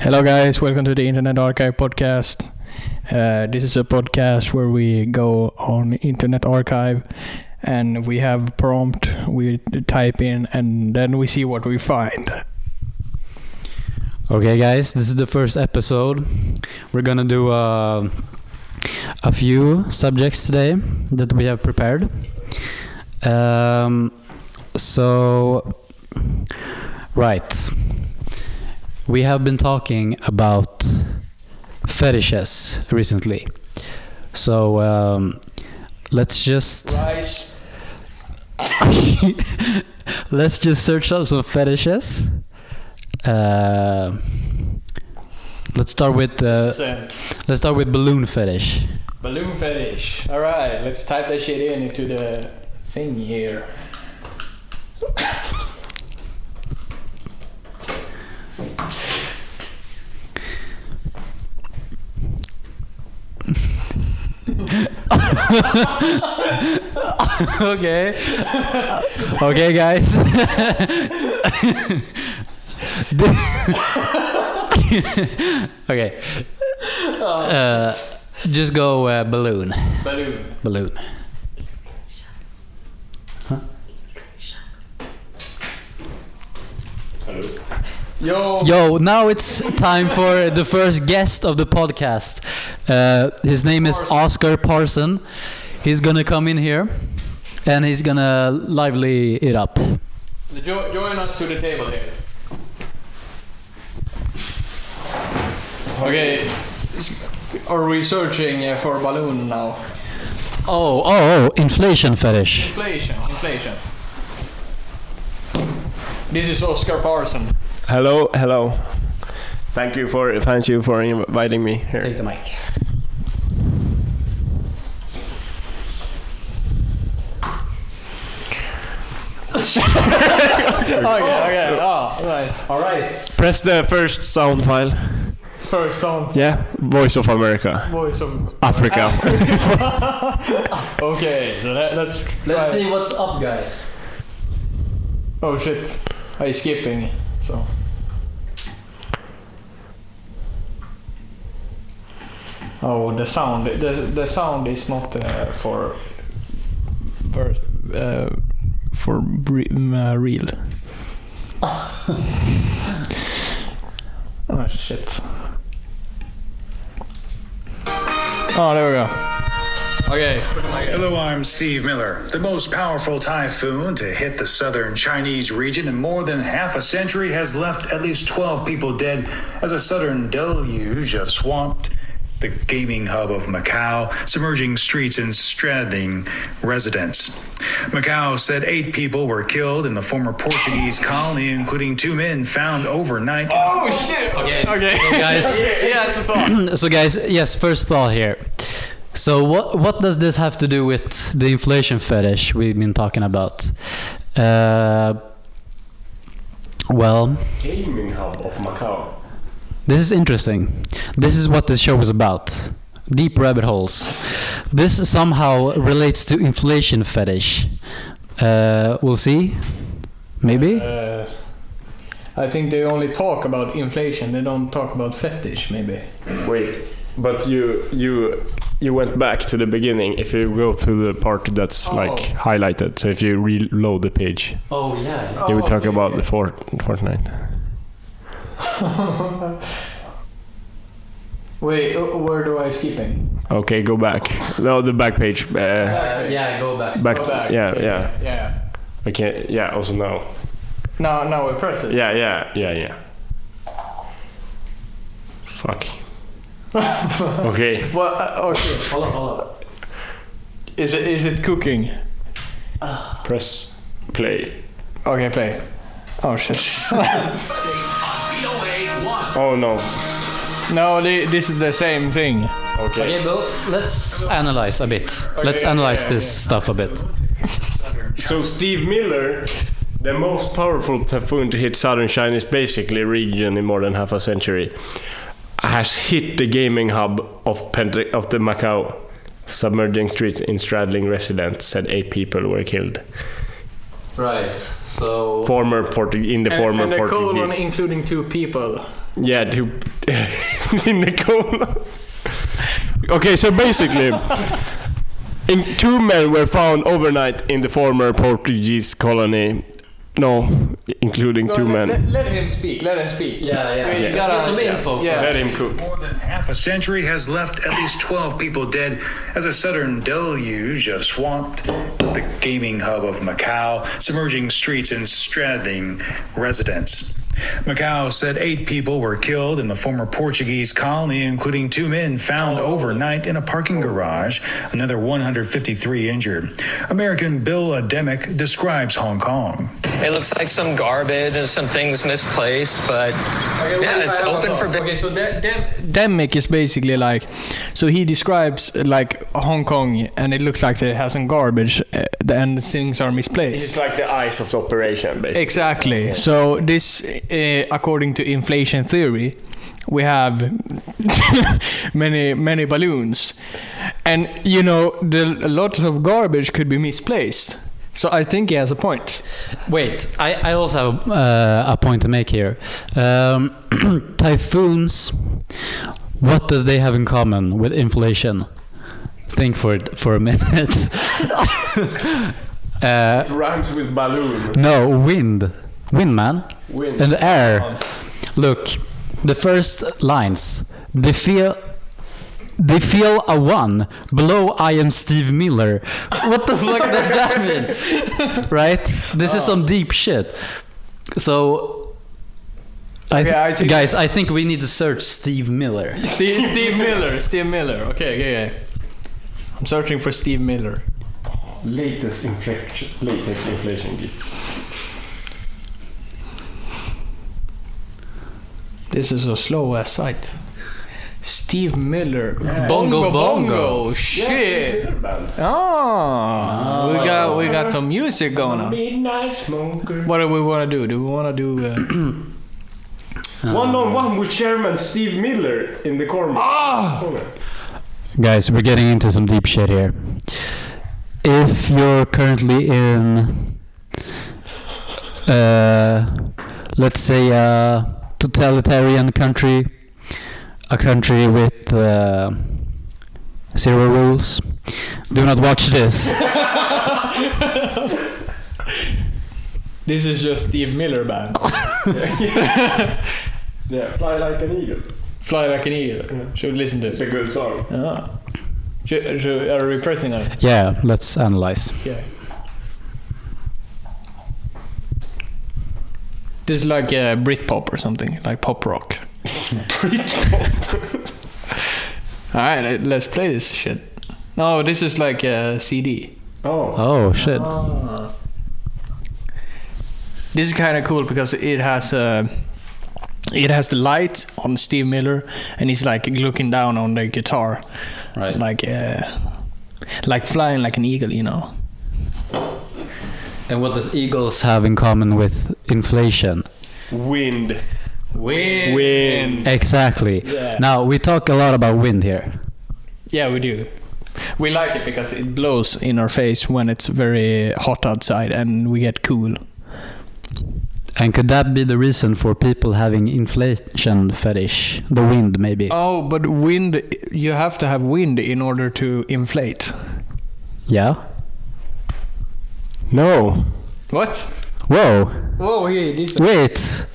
Hello guys, welcome to the Internet Archive podcast. This is a podcast where we go on Internet Archive and we have prompt, we type in and then we see what we find. Okay guys, this is the first episode. We're gonna do a few subjects today that we have prepared. Right. We have been talking about fetishes recently. So let's just let's just search up some fetishes. Let's start with balloon fetish. Balloon fetish. All right, let's type that shit into the thing here. Okay guys. Okay. Just go balloon. Huh? Yo, now it's time for the first guest of the podcast. His name is Oscar Parson. He's gonna come in here and he's gonna lively it up. Join us to the table here. Okay, are we searching for balloon now? Oh, inflation fetish. Inflation. This is Oscar Parson. Hello. Thank you for inviting me here. Take the mic. Okay. Oh, nice. All right. Press the first sound file. First sound. Yeah, Voice of America. Voice of Africa. Okay, let's see what's up, guys. Oh shit, I'm skipping. So. Oh, the sound. The sound is not for real. Oh shit. Oh, there we go. Okay. Hello, I'm Steve Miller. The most powerful typhoon to hit the southern Chinese region in more than half a century has left at least 12 people dead as a southern deluge of swamped the gaming hub of Macau, submerging streets and stranding residents. Macau said 8 people were killed in the former Portuguese colony, including 2 men found overnight. Oh shit! Okay. So guys, yes, first thought here. So what does this have to do with the inflation fetish we've been talking about? Well, Gaming hub of Macau. this is interesting. This is what this show is about. Deep rabbit holes. This somehow relates to inflation fetish. We'll see. Maybe? I think they only talk about inflation. They don't talk about fetish. Maybe. Wait, but you went back to the beginning. If you go to the part that's like highlighted, so if you reload the page, Oh yeah. you would talk about the Fortnite. Wait, where do I skipping? Okay, go back. No, the back page. Yeah, go back. Back. Go back. Yeah. Yeah. I can't. Yeah. Also no. Now we press it. Yeah. Fuck. Okay. Well, okay. Hold on. Is it cooking? Press play. Okay, play. Oh shit. Oh no. No, this is the same thing. Okay. Well, let's analyze a bit. Let's analyze this stuff a bit. So Steve Miller, the most powerful typhoon to hit southern China, is basically a region in more than half a century, has hit the gaming hub of the Macau, submerging streets and straddling residents. Said 8 people were killed. Right. So Former Portuguese. And the colon including 2 people. Yeah, to in the coma. Okay, so basically, two men were found overnight in the former Portuguese colony. No, including two men. Let him speak. Let him speak. Yeah. You gotta, some info. Yeah. Let him cook. More than half a century has left at least 12 people dead as a sudden deluge of swamped the gaming hub of Macau, submerging streets and stranding residents. Macau said 8 people were killed in the former Portuguese colony, including 2 men found overnight in a parking garage, another 153 injured. American Bill Demick describes Hong Kong. It looks like some garbage and some things misplaced, but yeah, it's open for business. Okay, so Demick is basically like, so he describes like Hong Kong, and it looks like it has some garbage, and things are misplaced. It's like the eyes of the operation, basically. Exactly. So this, according to inflation theory, we have many balloons, and you know, a lot of garbage could be misplaced. So I think he has a point. Wait, I also have a point to make here. Typhoons, what does they have in common with inflation? Think for it for a minute. It rhymes with balloon. No, wind, man, Wind. and air. Look, the first lines. They feel a 1 below. I am Steve Miller. What the fuck does that mean? Right? This is some deep shit. So, guys, I think we need to search Steve Miller. Steve Miller. Okay. I'm searching for Steve Miller. Latest inflation gift. This is a slow ass site. Steve Miller. Yeah. Bongo. Shit. Oh, we got some music going on. Midnight smoker. What do we want to do? Do we want to do? One-on-one with Chairman Steve Miller in the corner. Guys, we're getting into some deep shit here. If you're currently in, let's say, a totalitarian country, a country with 0 rules, do not watch this. This is just Steve Miller band. Yeah, Fly Like an Eagle. Fly Like an Eagle. Should we listen to It's it? a good song. Ah. Are we pressing it? Yeah, let's analyze. Yeah. This is like Britpop or something, like pop rock. Britpop. Alright, let's play this shit. No, this is like a CD. Oh shit. This is kind of cool because it has the light on Steve Miller, and he's like looking down on the guitar, Right. like flying like an eagle, you know. And what does eagles have in common with inflation? Wind. Exactly. Yeah. Now, we talk a lot about wind here. Yeah, we do. We like it because it blows in our face when it's very hot outside, and we get cool. And could that be the reason for people having inflation fetish? The wind, maybe. Oh, but wind, you have to have wind in order to inflate. Yeah? No. What? Whoa. Whoa, this. Wait.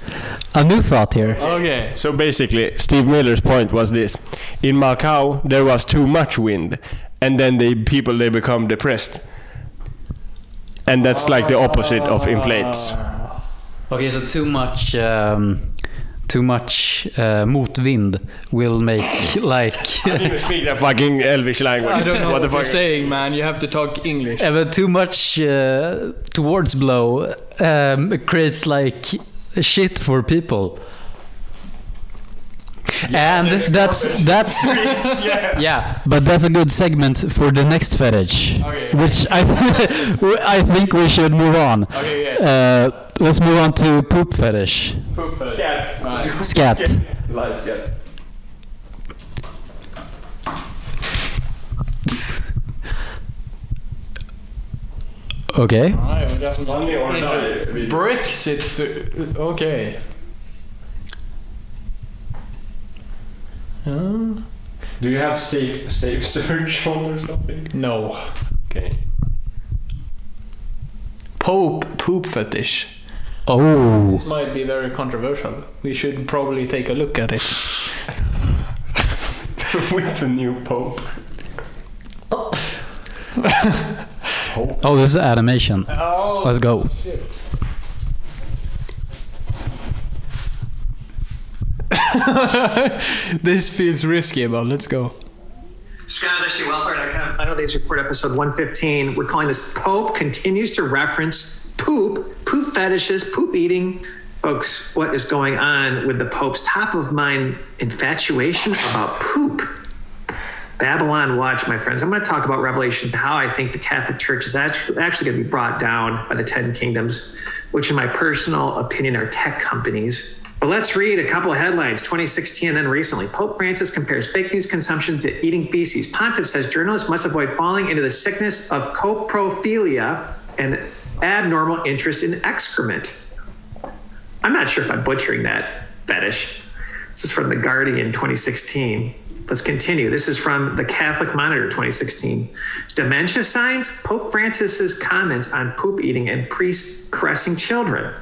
A new thought here. Okay. So basically, Steve Miller's point was this. In Macau, there was too much wind. And then they become depressed. And that's like the opposite of inflates. Okay, so too much motvind will make like. I didn't speak that fucking Elvish language. I don't know what the you're fuck? saying, man. You have to talk English. But too much towards blow creates like shit for people. And that's yeah, but that's a good segment for the next fetish, which I think we should move on. Okay, yeah. Let's move on to poop fetish. Scat. Right. Scat. Live scat. Okay. Alright, we got some Funny or die video. bricks. It's okay. Do you have safe search on or something? No. Okay. Poop fetish. Oh. This might be very controversial. We should probably take a look at it. With the new Pope. Oh, this is animation. Oh, Let's go. shit. This feels risky, but let's go. ScotlandStateWelfare.com. Final Days Report, episode 115. We're calling this Pope continues to reference poop fetishes, poop eating. Folks, what is going on with the Pope's top of mind infatuation about poop? Babylon watch, my friends. I'm going to talk about Revelation, how I think the Catholic Church is actually going to be brought down by the 10 kingdoms, which in my personal opinion are tech companies. But let's read a couple of headlines, 2016 and then recently. Pope Francis compares fake news consumption to eating feces. Pontiff says journalists must avoid falling into the sickness of coprophilia and abnormal interest in excrement. I'm not sure if I'm butchering that fetish. This is from The Guardian 2016. Let's continue. This is from the Catholic Monitor 2016. Dementia signs? Pope Francis's comments on poop eating and priests caressing children.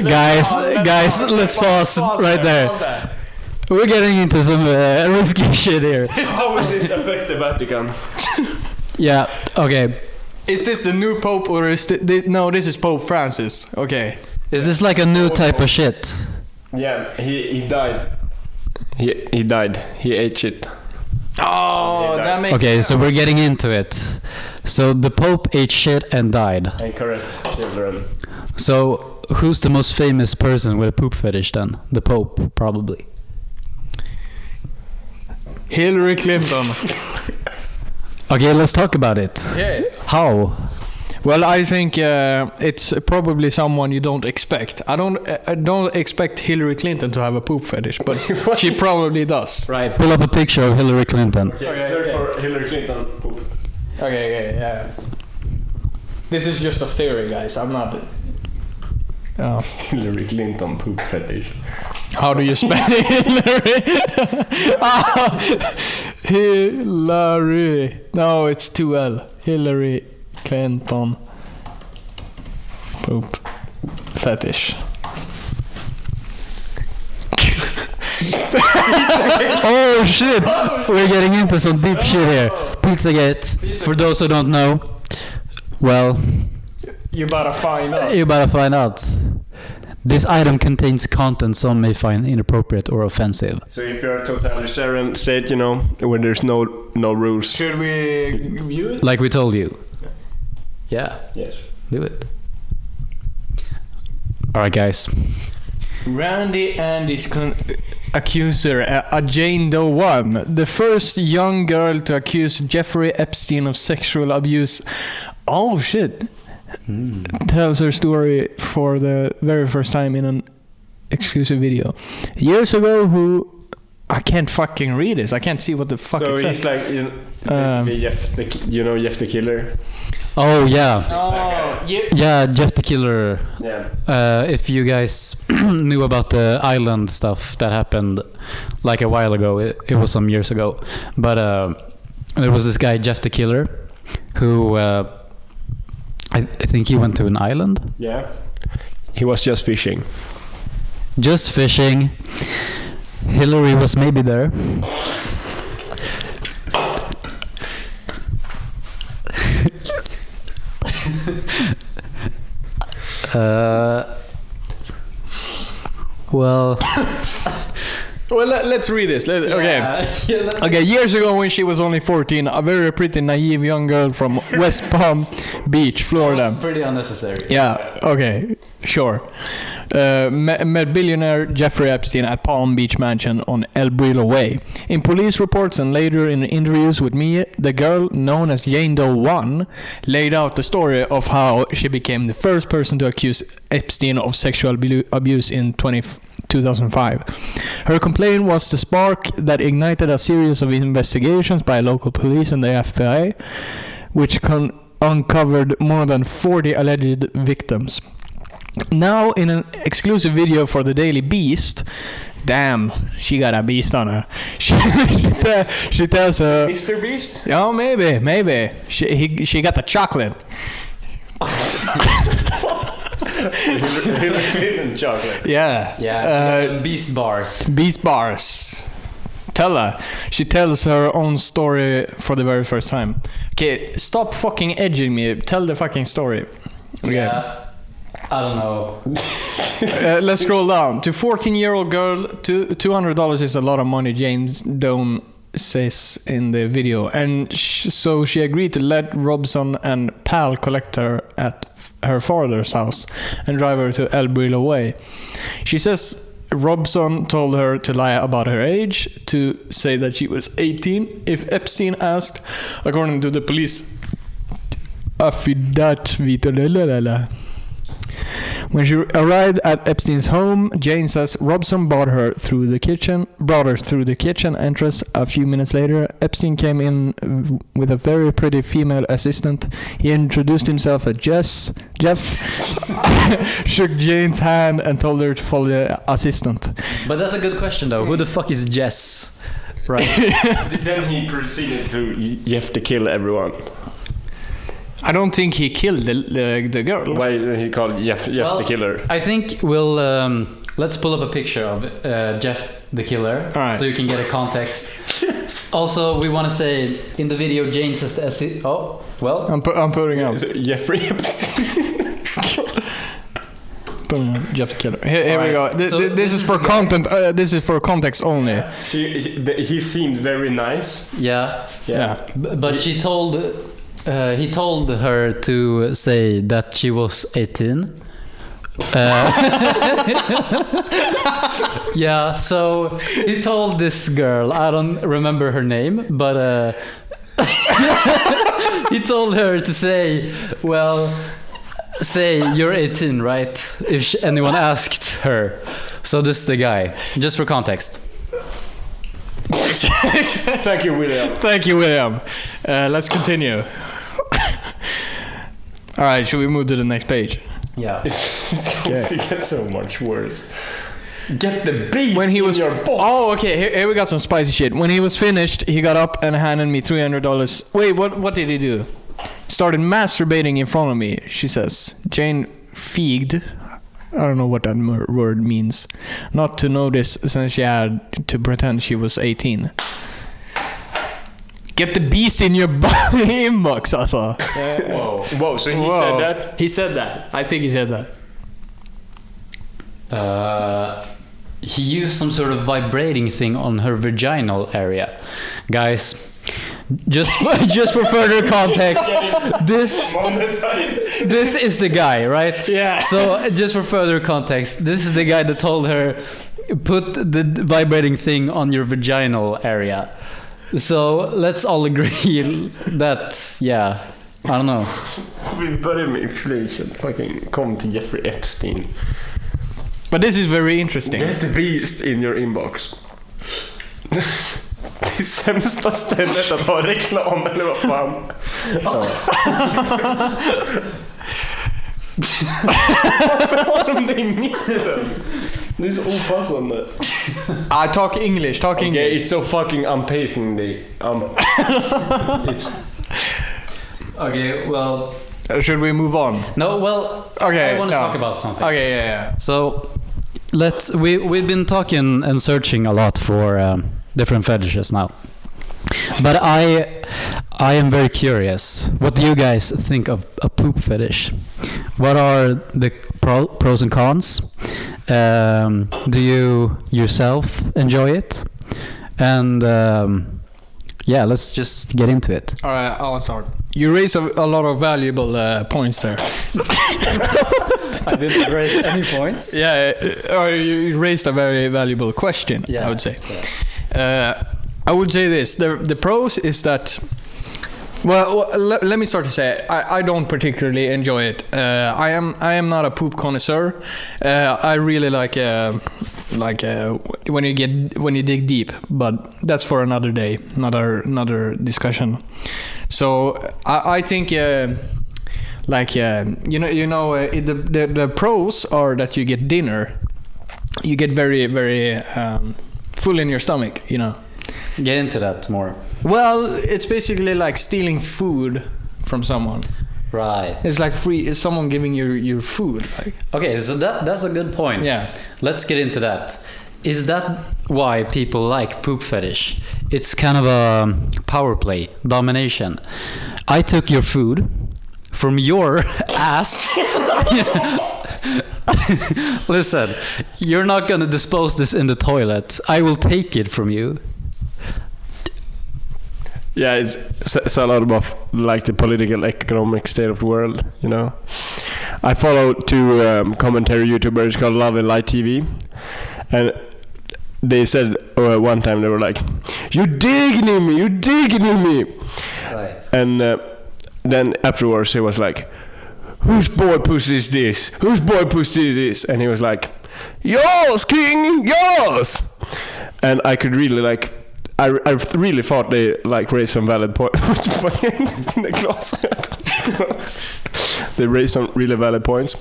Guys, let's pause right there. We're getting into some risky shit here. How will this affect the Vatican? Yeah, okay. Is this the new Pope or is no, this is Pope Francis. Okay. Is this like a new type of shit? Yeah, he died. He died. He ate shit. Oh, that makes Okay, sense. so we're getting into it. So the Pope ate shit and died. And caressed children. So who's the most famous person with a poop fetish then? The Pope, probably. Hillary Clinton. Okay, let's talk about it. Yeah. How? Well, I think it's probably someone you don't expect. I don't expect Hillary Clinton to have a poop fetish, but she probably does. Right. Pull up a picture of Hillary Clinton. Okay, search for Hillary Clinton poop. Okay, yeah. This is just a theory, guys. I'm not. Oh. Hillary Clinton poop fetish. How do you spell Hillary? Hillary. No, it's 2L. Hillary Clinton poop fetish. Oh shit! We're getting into some deep shit here. Pizzagate. For those who don't know, well, You better find out. you better find out. This item contains content some may find inappropriate or offensive. So if you're a totalitarian state, you know, where there's no rules. Should we view it? Like we told you. Yeah, Yes. do it. Alright guys. Randy Andy's accuser, a Jane Doe 1, the first young girl to accuse Jeffrey Epstein of sexual abuse. Oh shit. Tells her story for the very first time in an exclusive video. Years ago, I can't fucking read this. I can't see what the fuck So it says. he's like, you know, basically Jeff the Killer. Oh yeah. Oh, yeah. Yeah, Jeff the Killer. Yeah. If you guys knew about the island stuff that happened like a while ago, it was some years ago. But there was this guy, Jeff the Killer, who I think he went to an island. Yeah. He was just fishing. Just fishing. Hillary was maybe there. Well, Well, let's read this. Okay, years ago when she was only 14, a very pretty, naive young girl from West Palm Beach, Florida. pretty unnecessary. Yeah, okay, sure. Met billionaire Jeffrey Epstein at Palm Beach Mansion on El Brillo Way. In police reports and later in interviews with me, the girl known as Jane Doe 1 laid out the story of how she became the first person to accuse Epstein of sexual abuse in 2005. Her complaint was the spark that ignited a series of investigations by local police and the FBI, which uncovered more than 40 alleged victims. Now, in an exclusive video for the Daily Beast, damn, she got a beast on her. She tells her, Mr. Beast? oh, maybe. She got the chocolate. Hillary Clinton chocolate. Yeah. Beast bars. Beast bars. Tell her. She tells her own story for the very first time. Okay, stop fucking edging me. Tell the fucking story. Okay. Yeah. I don't know. Let's scroll down. To 14-year-old girl, $200 is a lot of money, James Doan says in the video. And so she agreed to let Robson and Pal collect her at her father's house and drive her to El Brillo Way. She says Robson told her to lie about her age, to say that she was 18 if Epstein asked, according to the police affidavit. When she arrived at Epstein's home, Jane says Robson brought her through the kitchen entrance. A few minutes later, Epstein came in with a very pretty female assistant. He introduced himself as Jeff, shook Jane's hand and told her to follow the assistant. But that's a good question though. Who the fuck is Jess? Right. Then he proceeded to Jeff to kill everyone. I don't think he killed the girl. Why isn't he called Jeff the Killer? I think we'll let's pull up a picture of Jeff the Killer, all right, so you can get a context. Also, we want to say in the video, Jane says, "Oh, well." I'm putting up Jeffrey Epstein. Jeff the Killer. Here we go. This is for content. This is for context only. Yeah. He seemed very nice. Yeah. But he told her to say that she was 18. Yeah, so he told this girl, I don't remember her name, but he told her to say you're 18, right? If anyone asked her. So this is the guy, just for context. Thank you, William. Let's continue. All right, should we move to the next page? Yeah. It's going to get so much worse. Get the beast when he was in your box. Oh, okay. Here we got some spicy shit. When he was finished, he got up and handed me $300. Wait, what did he do? Started masturbating in front of me, she says. Jane feiged. I don't know what that word means. Not to notice, since she had to pretend she was 18. Get the beast in your inbox, also. Whoa, so he said that? He said that. I think he said that. He used some sort of vibrating thing on her vaginal area. Guys, just for further context, this is the guy, right? Yeah. So just for further context, this is the guy that told her, put the vibrating thing on your vaginal area. So let's all agree that, yeah, I don't know. Vi börjar med inflation. Fucking kom till Jeffrey Epstein. But this is very interesting. Get the beast in your inbox. Det är sämsta stället att ha reklam, eller vad fan. Varför har de det i mitten? Det är så opassande. Talk English. Okay, it's so fucking unpacing day. It's... Okay, well... should we move on? No, well, okay, I want to talk about something. Okay, yeah. So, we've been talking and searching a lot for different fetishes now. But I am very curious. What do you guys think of a poop fetish? What are the pros and cons? Do you yourself enjoy it? And yeah, let's just get into it. All right, I'll start. You raise a lot of valuable points there. I didn't raise any points. Yeah, or you raised a very valuable question, I would say. Yeah. I would say this. The pros is that... Well, let me start to say I don't particularly enjoy it. I am not a poop connoisseur. I really like when you dig deep, but that's for another day, another discussion. So I think the pros are that you get dinner. you get very, very full in your stomach, you know. Get into that more. Well, it's basically like stealing food from someone. Right. It's like free. It's someone giving you your food. Like. Okay, so that's a good point. Yeah. Let's get into that. Is that why people like poop fetish? It's kind of a power play, domination. I took your food from your ass. Listen, you're not gonna dispose this in the toilet. I will take it from you. Yeah, it's a lot about like the political, economic state of the world, you know. I follow two commentary YouTubers called Love and Light TV, and they said one time they were like, "You digging me? You digging me?" Right. And then afterwards he was like, "Whose boy pussy is this? Whose boy pussy is this?" And he was like, "Yours, king, yours." And I could really like. I really thought they like raised some valid points. In the class. They raised some really valid points.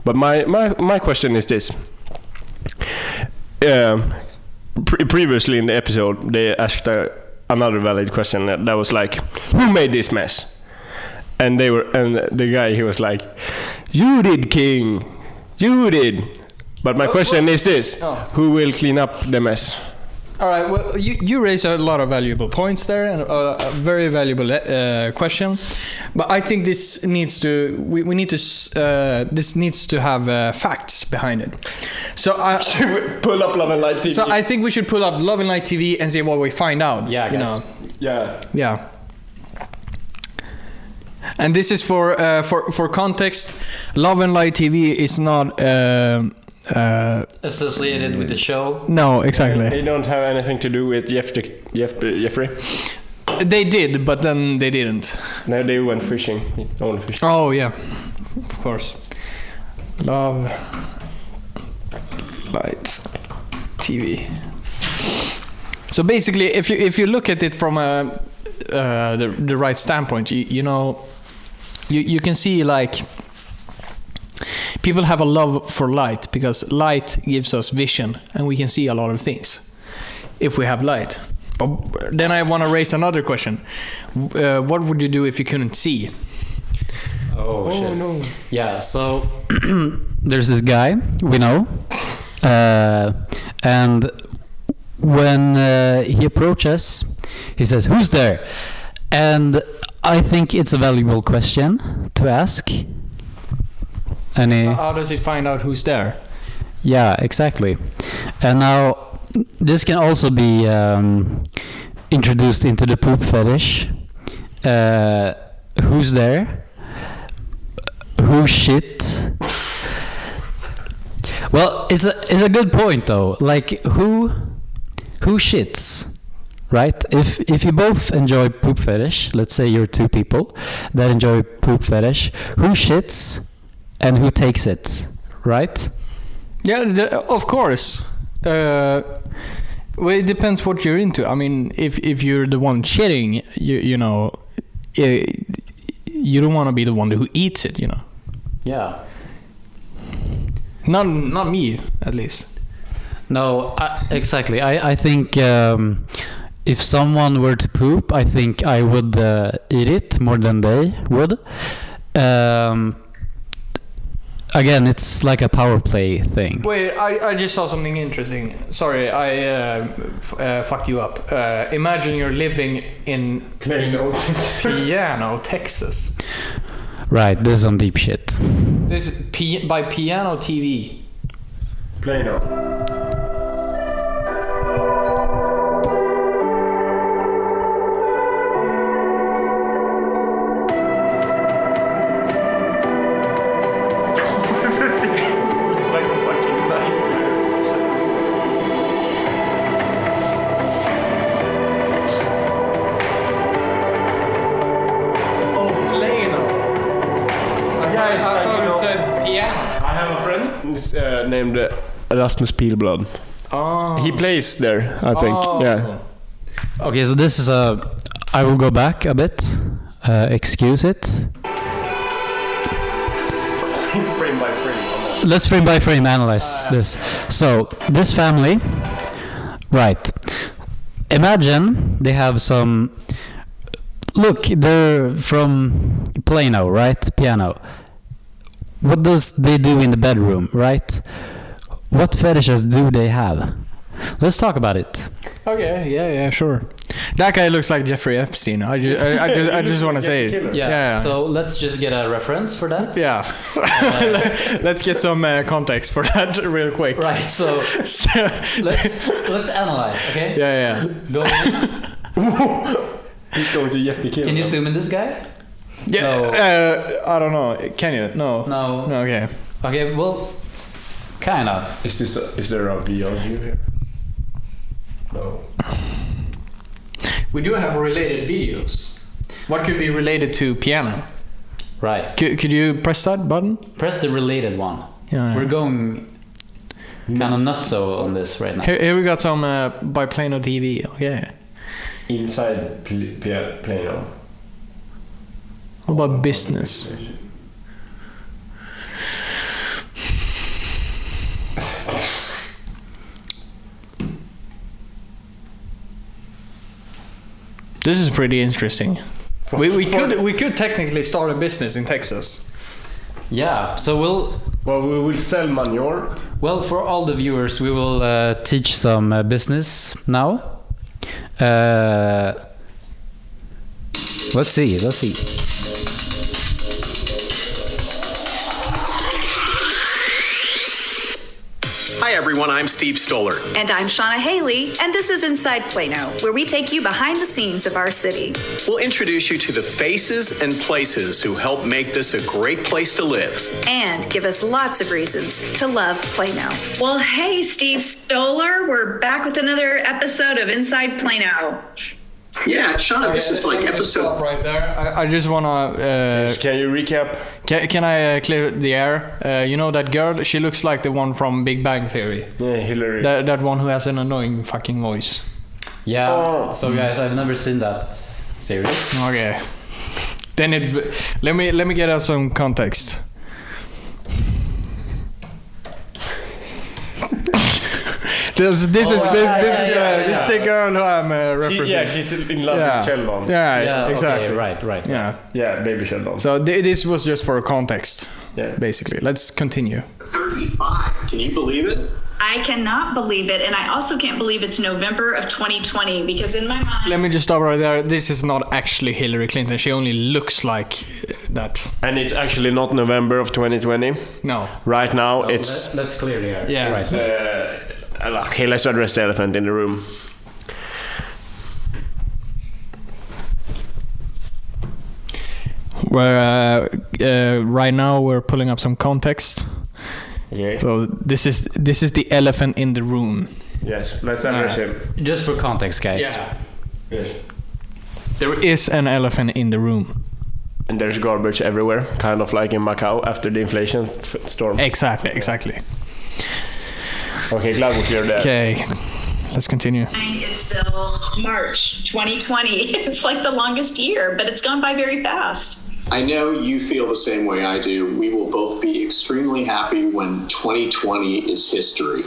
But my question is this. Previously in the episode, they asked another valid question that was like, "Who made this mess?" And the guy, he was like, "You did, king. You did." But my question is this: who will clean up the mess? All right. Well, you raise a lot of valuable points there, and a very valuable question. But I think this needs to this needs to have facts behind it. So Should we pull up Love and Light TV? So I think we should pull up Love and Light TV and see what we find out. Yeah, you guys. know. Yeah. Yeah. And this is for context. Love and Light TV is not. Associated with the show? No, exactly. They don't have anything to do with Jeffrey. They did, but then they didn't. No, they went fishing. Only fishing. Oh yeah, of course. Love Light TV. So basically, if you look at it from the right standpoint, you know, you can see like. People have a love for light because light gives us vision and we can see a lot of things if we have light. But then I want to raise another question. What would you do if you couldn't see? Oh shit. No. Yeah, so there's this guy we know, and when he approaches, he says, "Who's there?" And I think it's a valuable question to ask. How does he find out who's there? Yeah, exactly. And now this can also be introduced into the poop fetish. Who's there? Who shit? Well, it's a good point though. Like who shits? Right? If you both enjoy poop fetish, let's say you're two people that enjoy poop fetish, who shits? And who takes it, right? Yeah, of course. Well, it depends what you're into. I mean, if you're the one shitting, you know, you don't want to be the one who eats it, you know. Yeah. Not me, at least. No, exactly. I think if someone were to poop, I think I would eat it more than they would. Again, it's like a power play thing. Wait, I just saw something interesting. Sorry, I fucked you up. Imagine you're living in Piano, Texas. Right, this is some deep shit. This is by Piano TV. Plano. Named Rasmus Pilblad. Oh. He plays there, I think. Oh. Yeah. Okay, so this is I will go back a bit. Excuse it. frame by frame. Let's frame by frame analyze this. So this family, right? Imagine they have some. Look, they're from Plano, right? Piano. What does they do in the bedroom, right? What fetishes do they have? Let's talk about it. Okay, yeah, sure. That guy looks like Jeffrey Epstein. I just want to say it. Yeah. So let's just get a reference for that. Yeah. Let's get some context for that real quick. Right. So let's analyze. Okay. Yeah. Go in. He's going to Jeff the Killer. Can you zoom in this guy? Yeah. No. I don't know. Can you? No. No. Okay. Okay. Well, kind of. Is there a VR view here? No. We do have related videos. What could be related to piano? Right. Could you press that button? Press the related one. Yeah. We're going kind of nutso on this right now. Here we got some by Plano TV. Okay. Inside Plano. What about business? This is pretty interesting. We could technically start a business in Texas. Yeah. So we will sell manure. Well, for all the viewers, we will teach some business now. Let's see. Hi everyone, I'm Steve Stoller. And I'm Shauna Haley, and this is Inside Plano, where we take you behind the scenes of our city. We'll introduce you to the faces and places who help make this a great place to live. And give us lots of reasons to love Plano. Well, hey, Steve Stoller, we're back with another episode of Inside Plano. Yeah, Shauna, this is like episode... right there. I just wanna... Can you recap? Can I clear the air? You know that girl? She looks like the one from Big Bang Theory. Yeah, Hillary. That one who has an annoying fucking voice. Yeah. Oh. So guys, I've never seen that series. Okay. Then let me get us some context. This is the girl who I'm representing. She's in love with Sheldon. Yeah, exactly. Okay, right. Yeah, baby Sheldon. So this was just for context. Yeah. Basically, let's continue. 35. Can you believe it? I cannot believe it, and I also can't believe it's November of 2020, because in my mind... Let me just stop right there. This is not actually Hillary Clinton. She only looks like that. And it's actually not November of 2020. No. Right now, it's... Let's clear the air. Yeah. Right. Okay, let's address the elephant in the room. Right now we're pulling up some context. Okay. So this is the elephant in the room. Yes, let's address him. Just for context, guys. Yes. There is an elephant in the room. And there's garbage everywhere, kind of like in Macau after the inflation storm. Exactly. Okay, glad we cleared that. Okay, let's continue. It's still March 2020. It's like the longest year, but it's gone by very fast. I know you feel the same way I do. We will both be extremely happy when 2020 is history.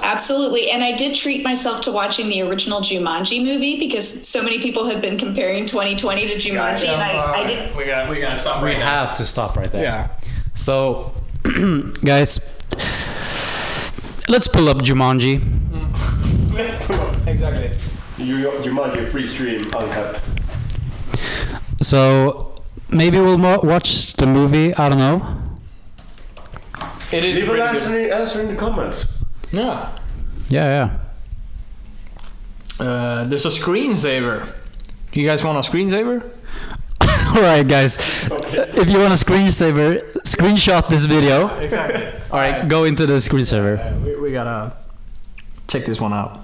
Absolutely. And I did treat myself to watching the original Jumanji movie because so many people had been comparing 2020 to Jumanji. And I did. We gotta stop We right have to stop right there. Yeah. So, guys, let's pull up Jumanji. Exactly. Jumanji free stream uncut. So, maybe we'll watch the movie. I don't know. It is Leave an answer in the comments. Yeah. Yeah. There's a screensaver. You guys want a screensaver? All right, guys. If you want a screensaver, screenshot this video. Exactly. All right, go into the screensaver. We gotta check this one out.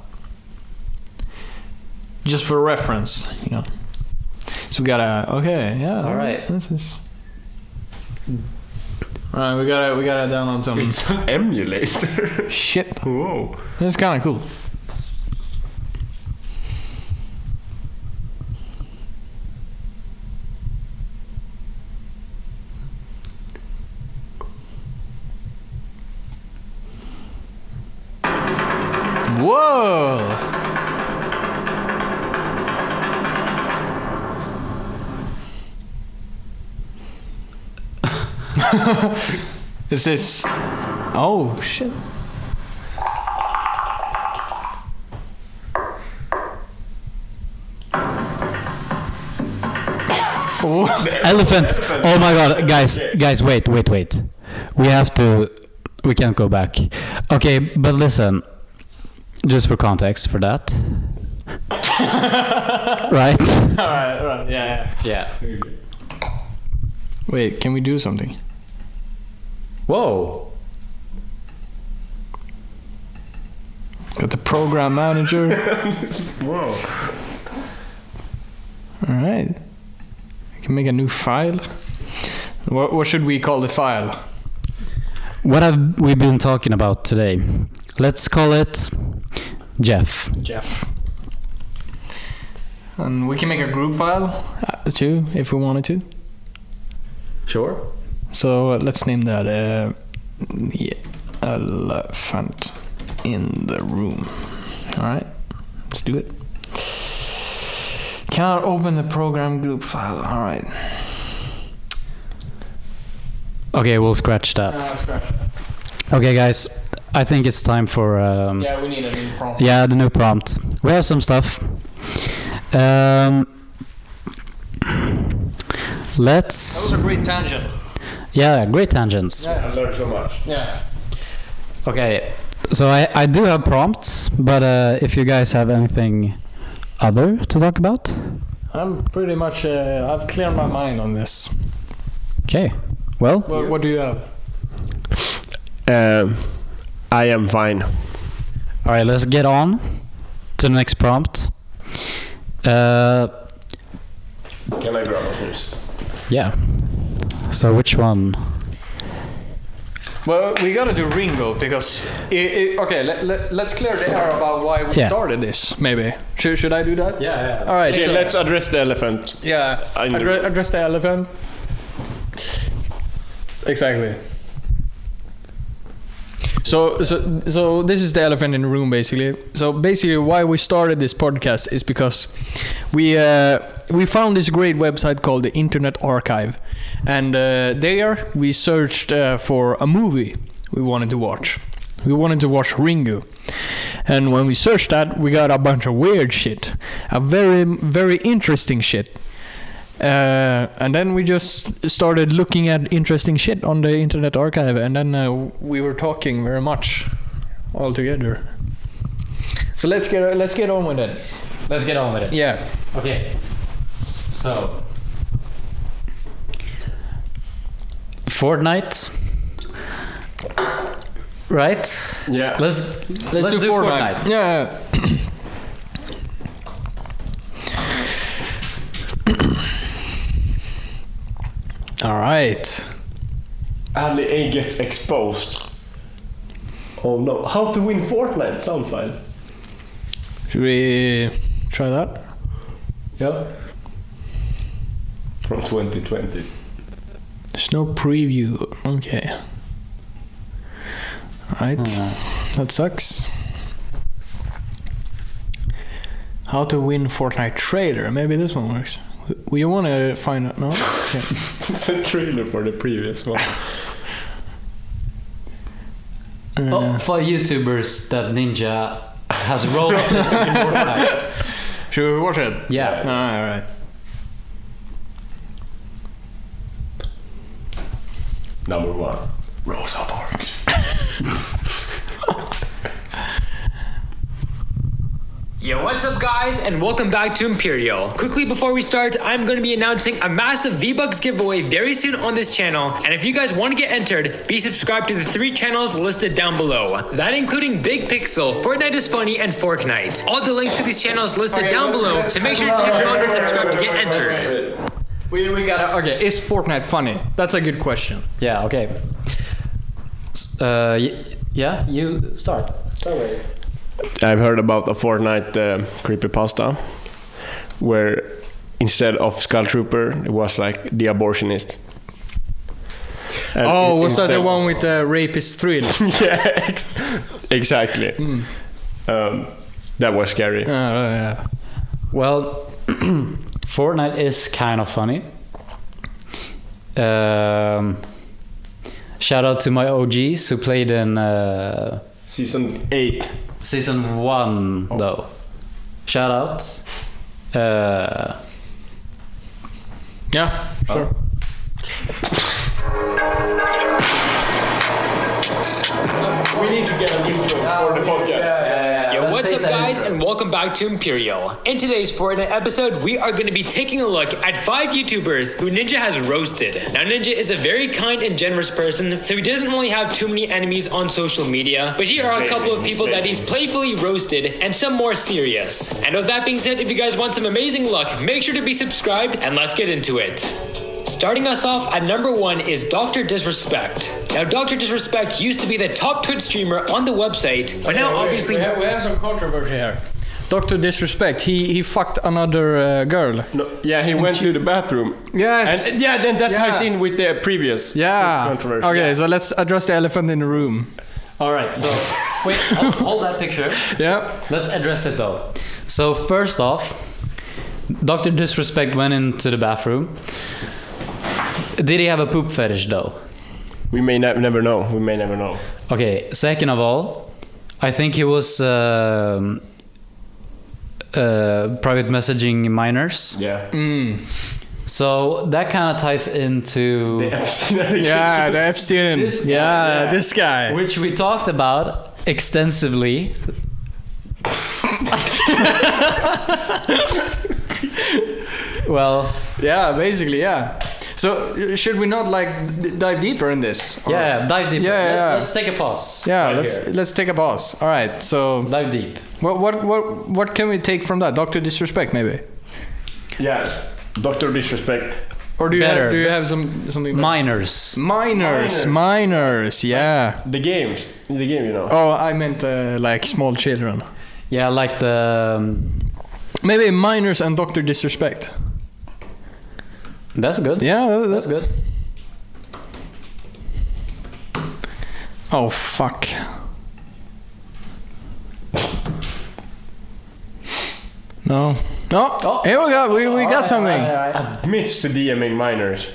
Just for reference, you know. So we gotta. Okay. Yeah. All right. This is. All right. We gotta download some. It's an emulator. Shit. Whoa. It's kind of cool. Whoa! This is... Oh, shit. Elephant. Oh my god, guys, wait. We can't go back. Okay, but listen, just for context for that. Right? Alright, yeah. Wait, can we do something? Whoa. Got the program manager. Whoa. Alright. We can make a new file. What should we call the file? What have we been talking about today? Let's call it Jeff. And we can make a group file too, if we wanted to. Sure. So let's name that elephant in the room. Alright, let's do it. Cannot open the program group file. Alright. Okay, we'll scratch that. Okay, guys, I think it's time for... yeah, we need a new prompt. Yeah, the new prompt. We have some stuff. Let's... That was a great tangent. Yeah, great tangents. Yeah. I learned so much. Yeah. Okay, so I do have prompts, but if you guys have anything other to talk about? I'm pretty much... I've cleared my mind on this. Okay, well... What do you have? I am fine. Alright, let's get on to the next prompt. Can I grab a snooze? Yeah. So which one? Well, we gotta do Ringo because... okay, let's clear the air about why we started this, maybe. Should I do that? Yeah. Alright, Okay, so let's address the elephant. Yeah, address the elephant. Exactly. So this is the elephant in the room, basically. So basically, why we started this podcast is because we found this great website called the Internet Archive, and there we searched for a movie we wanted to watch. We wanted to watch Ringo, and when we searched that, we got a bunch of weird shit, a very very interesting shit. And then we just started looking at interesting shit on the Internet Archive, and then we were talking very much all together. So let's get on with it. Let's get on with it. Yeah. Okay. So Fortnite. Right? Yeah. Let's do Fortnite. Yeah. All right. Ali A gets exposed. Oh no. How to win Fortnite sound file. Should we try that? Yeah. From 2020. There's no preview. Okay. All right. That sucks. How to win Fortnite trailer. Maybe this one works. We want to find out. No? Okay. It's a trailer for the previous one. For YouTubers that Ninja has roasted in Fortnite. Should we watch it? Yeah. All right. Number 1. Rosa Parks. Yo, what's up guys, and welcome back to Imperial. Quickly before we start, I'm going to be announcing a massive V-Bucks giveaway very soon on this channel, and if you guys want to get entered, be subscribed to the 3 channels listed down below. That including Big Pixel, Fortnite is Funny, and Fortnite. All the links to these channels listed down below, so make sure to check them out and subscribe to get entered. We gotta... Okay, is Fortnite funny? That's a good question. Yeah, okay. Yeah, you start. Start with it. I've heard about a Fortnite creepypasta where instead of Skull Trooper it was like the abortionist. And was that the one with the rapist thrills? Yeah, exactly. That was scary. Yeah. Well, Fortnite is kind of funny. Shout out to my OGs who played in Season 8. Season 1 though. Shout out. Yeah, sure. We need to get an intro for the podcast. Yo, what's up, guys, and welcome back to Imperial. In today's Fortnite episode, we are going to be taking a look at 5 YouTubers who Ninja has roasted. Now, Ninja is a very kind and generous person, so he doesn't really have too many enemies on social media, but here are a couple of people that he's playfully roasted, and some more serious. And with that being said, if you guys want some amazing luck, make sure to be subscribed, and let's get into it. Starting us off at number 1 is Dr. Disrespect. Now, Dr. Disrespect used to be the top Twitch streamer on the website, but now obviously... We have some controversy here. Dr. Disrespect, he fucked another girl. No, yeah, he went to the bathroom. Yes. And then that ties in with the previous controversy. Okay, so let's address the elephant in the room. Alright, so wait, hold that picture. Yeah. Let's address it though. So first off, Dr. Disrespect went into the bathroom. Did he have a poop fetish though? We may never know. We may never know. Okay, second of all, I think he was private messaging minors. Yeah. So that kind of ties into The Epstein. Yeah, the Epstein. This guy. which we talked about extensively. Well, Yeah, basically, yeah. So should we not like dive deeper in this? Or- yeah, dive deeper. Yeah. Let's take a pause. Yeah, right let's here. let's take a pause. All right. So Dive deep. what can we take from that? Dr. Disrespect maybe? Yes. Dr. Disrespect. Or do you Better. have something better? Minors. Minors, yeah. The game, you know. Oh, I meant like small children. Yeah, like the. Maybe minors and Dr. Disrespect. That's good. Yeah, That's good. Oh fuck. No. Oh, here we go. We got something. Admits to DMing minors.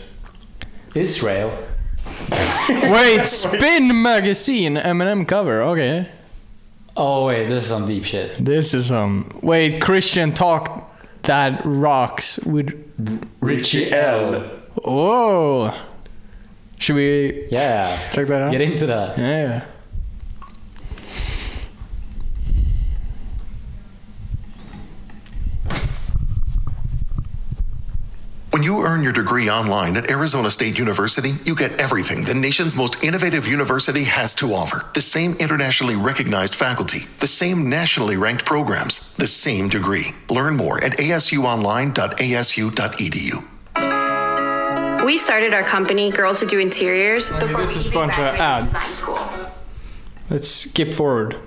Israel. Wait, Spin Magazine M&M cover. Okay. Oh wait, this is some deep shit. This is wait, Christian talk that rocks with Richie L. Whoa. Should we Yeah. check that out? Get into that. Yeah. When you earn your degree online at Arizona State University, you get everything the nation's most innovative university has to offer. The same internationally recognized faculty, the same nationally ranked programs, the same degree. Learn more at asuonline.asu.edu. We started our company, Girls Who Do Interiors, before this is we a bunch of graduated design ads. school. Let's skip forward.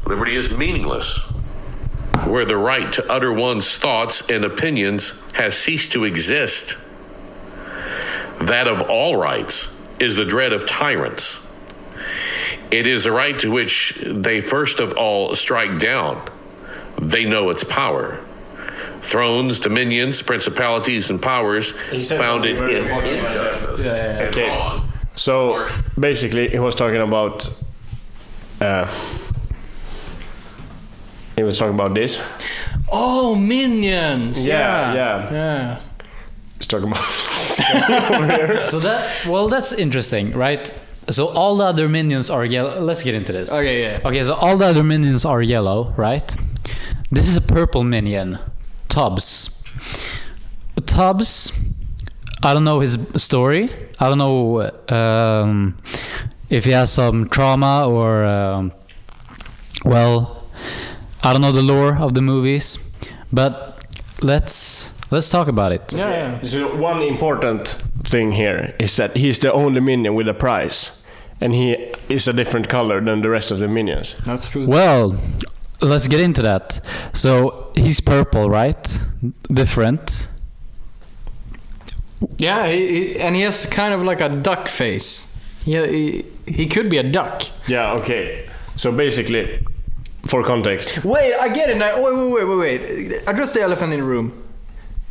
Liberty is meaningless where the right to utter one's thoughts and opinions has ceased to exist. That of all rights is the dread of tyrants. It is a right to which they first of all strike down. They know its power. Thrones, dominions, principalities, and powers founded in injustice. Okay. So basically, he was talking about. He was talking about this. Oh, Minions. Yeah. He's talking about. So that's interesting, right? So all the other minions are yellow. Let's get into this. Okay, yeah. Okay, so all the other minions are yellow, right? This is a purple minion, Tubbs. Tubbs, I don't know his story. I don't know if he has some trauma or, I don't know the lore of the movies. But let's talk about it. Yeah. So one important thing here is that he's the only minion with a prize, and he is a different color than the rest of the minions. That's true. Well, let's get into that. So he's purple, right? Different. Yeah, he has kind of like a duck face. Yeah, he could be a duck. Yeah, okay. So basically, for context. Wait, I get it now. Wait. Address the elephant in the room.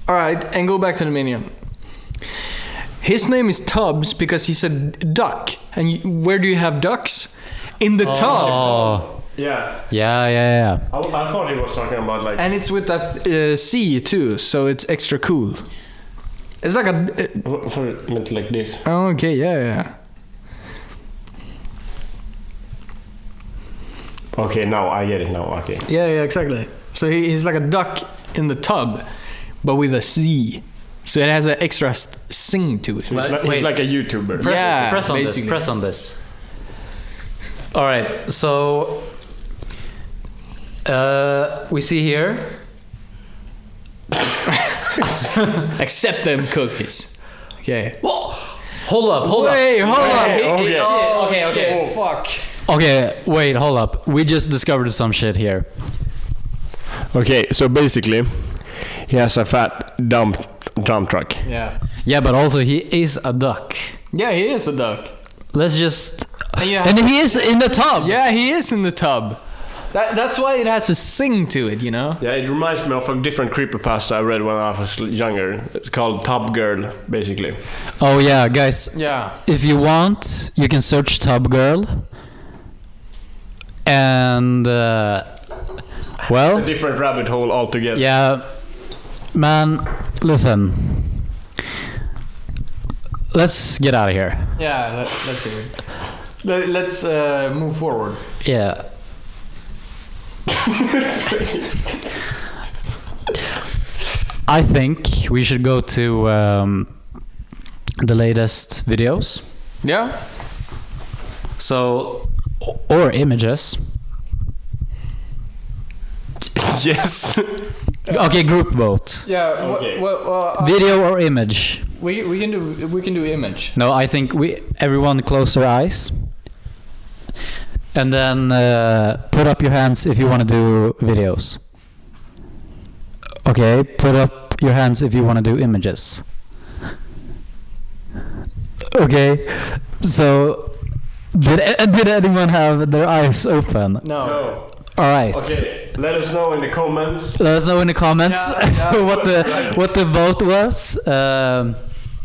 Alright, and go back to the minion. His name is Tubbs because he's a duck. And where do you have ducks? In the tub. Yeah. Yeah. I thought he was talking about like... And it's with that C too, so it's extra cool. It's like a... meant like this. Oh, okay, yeah. Okay, now I get it now, okay. Yeah, exactly. So he's like a duck in the tub, but with a C. So it has an extra sing to it. He's like a YouTuber. Press on this. All right, so we see here. Accept them cookies. Okay. Whoa. Hold up. Wait, hold up. Okay. Fuck. Okay, wait, hold up. We just discovered some shit here. Okay, so basically, he has a fat dump truck. Yeah. Yeah, but also he is a duck. Yeah, he is a duck. Let's just... And he is in the tub. Yeah, he is in the tub. That's why it has a sing to it, you know? Yeah, it reminds me of a different creepypasta I read when I was younger. It's called Tub Girl, basically. Oh yeah, guys. Yeah. If you want, you can search Tub Girl. And... well... A different rabbit hole altogether. Yeah. Man, listen. Let's get out of here. Yeah, let's do it. Let's move forward. Yeah. I think we should go to the latest videos. Yeah. So, or images. Yes. Okay, group vote. Yeah. Okay. Video or image? We can do image. No, I think everyone close their eyes. And then put up your hands if you want to do videos. Okay, put up your hands if you want to do images. Okay, so did anyone have their eyes open? No. All right. Okay, let us know in the comments. Let us know in the comments what the vote was.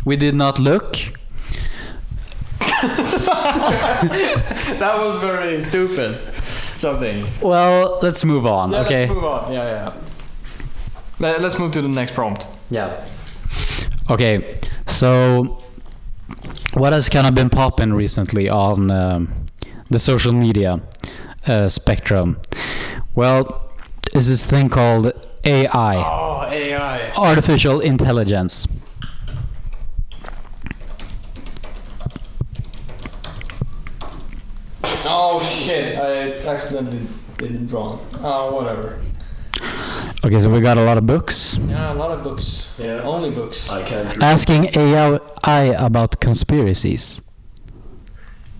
We did not look. That was very stupid. Something. Well, let's move on. Yeah, okay. Let's move on. Yeah. Let's move to the next prompt. Yeah. Okay. So, what has kind of been popping recently on the social media spectrum? Well, is this thing called AI? Oh, AI. Artificial intelligence. Oh shit! I accidentally did it wrong. Oh, whatever. Okay, so we got a lot of books. Yeah, a lot of books. Yeah, only books. I can't. Asking AI about conspiracies.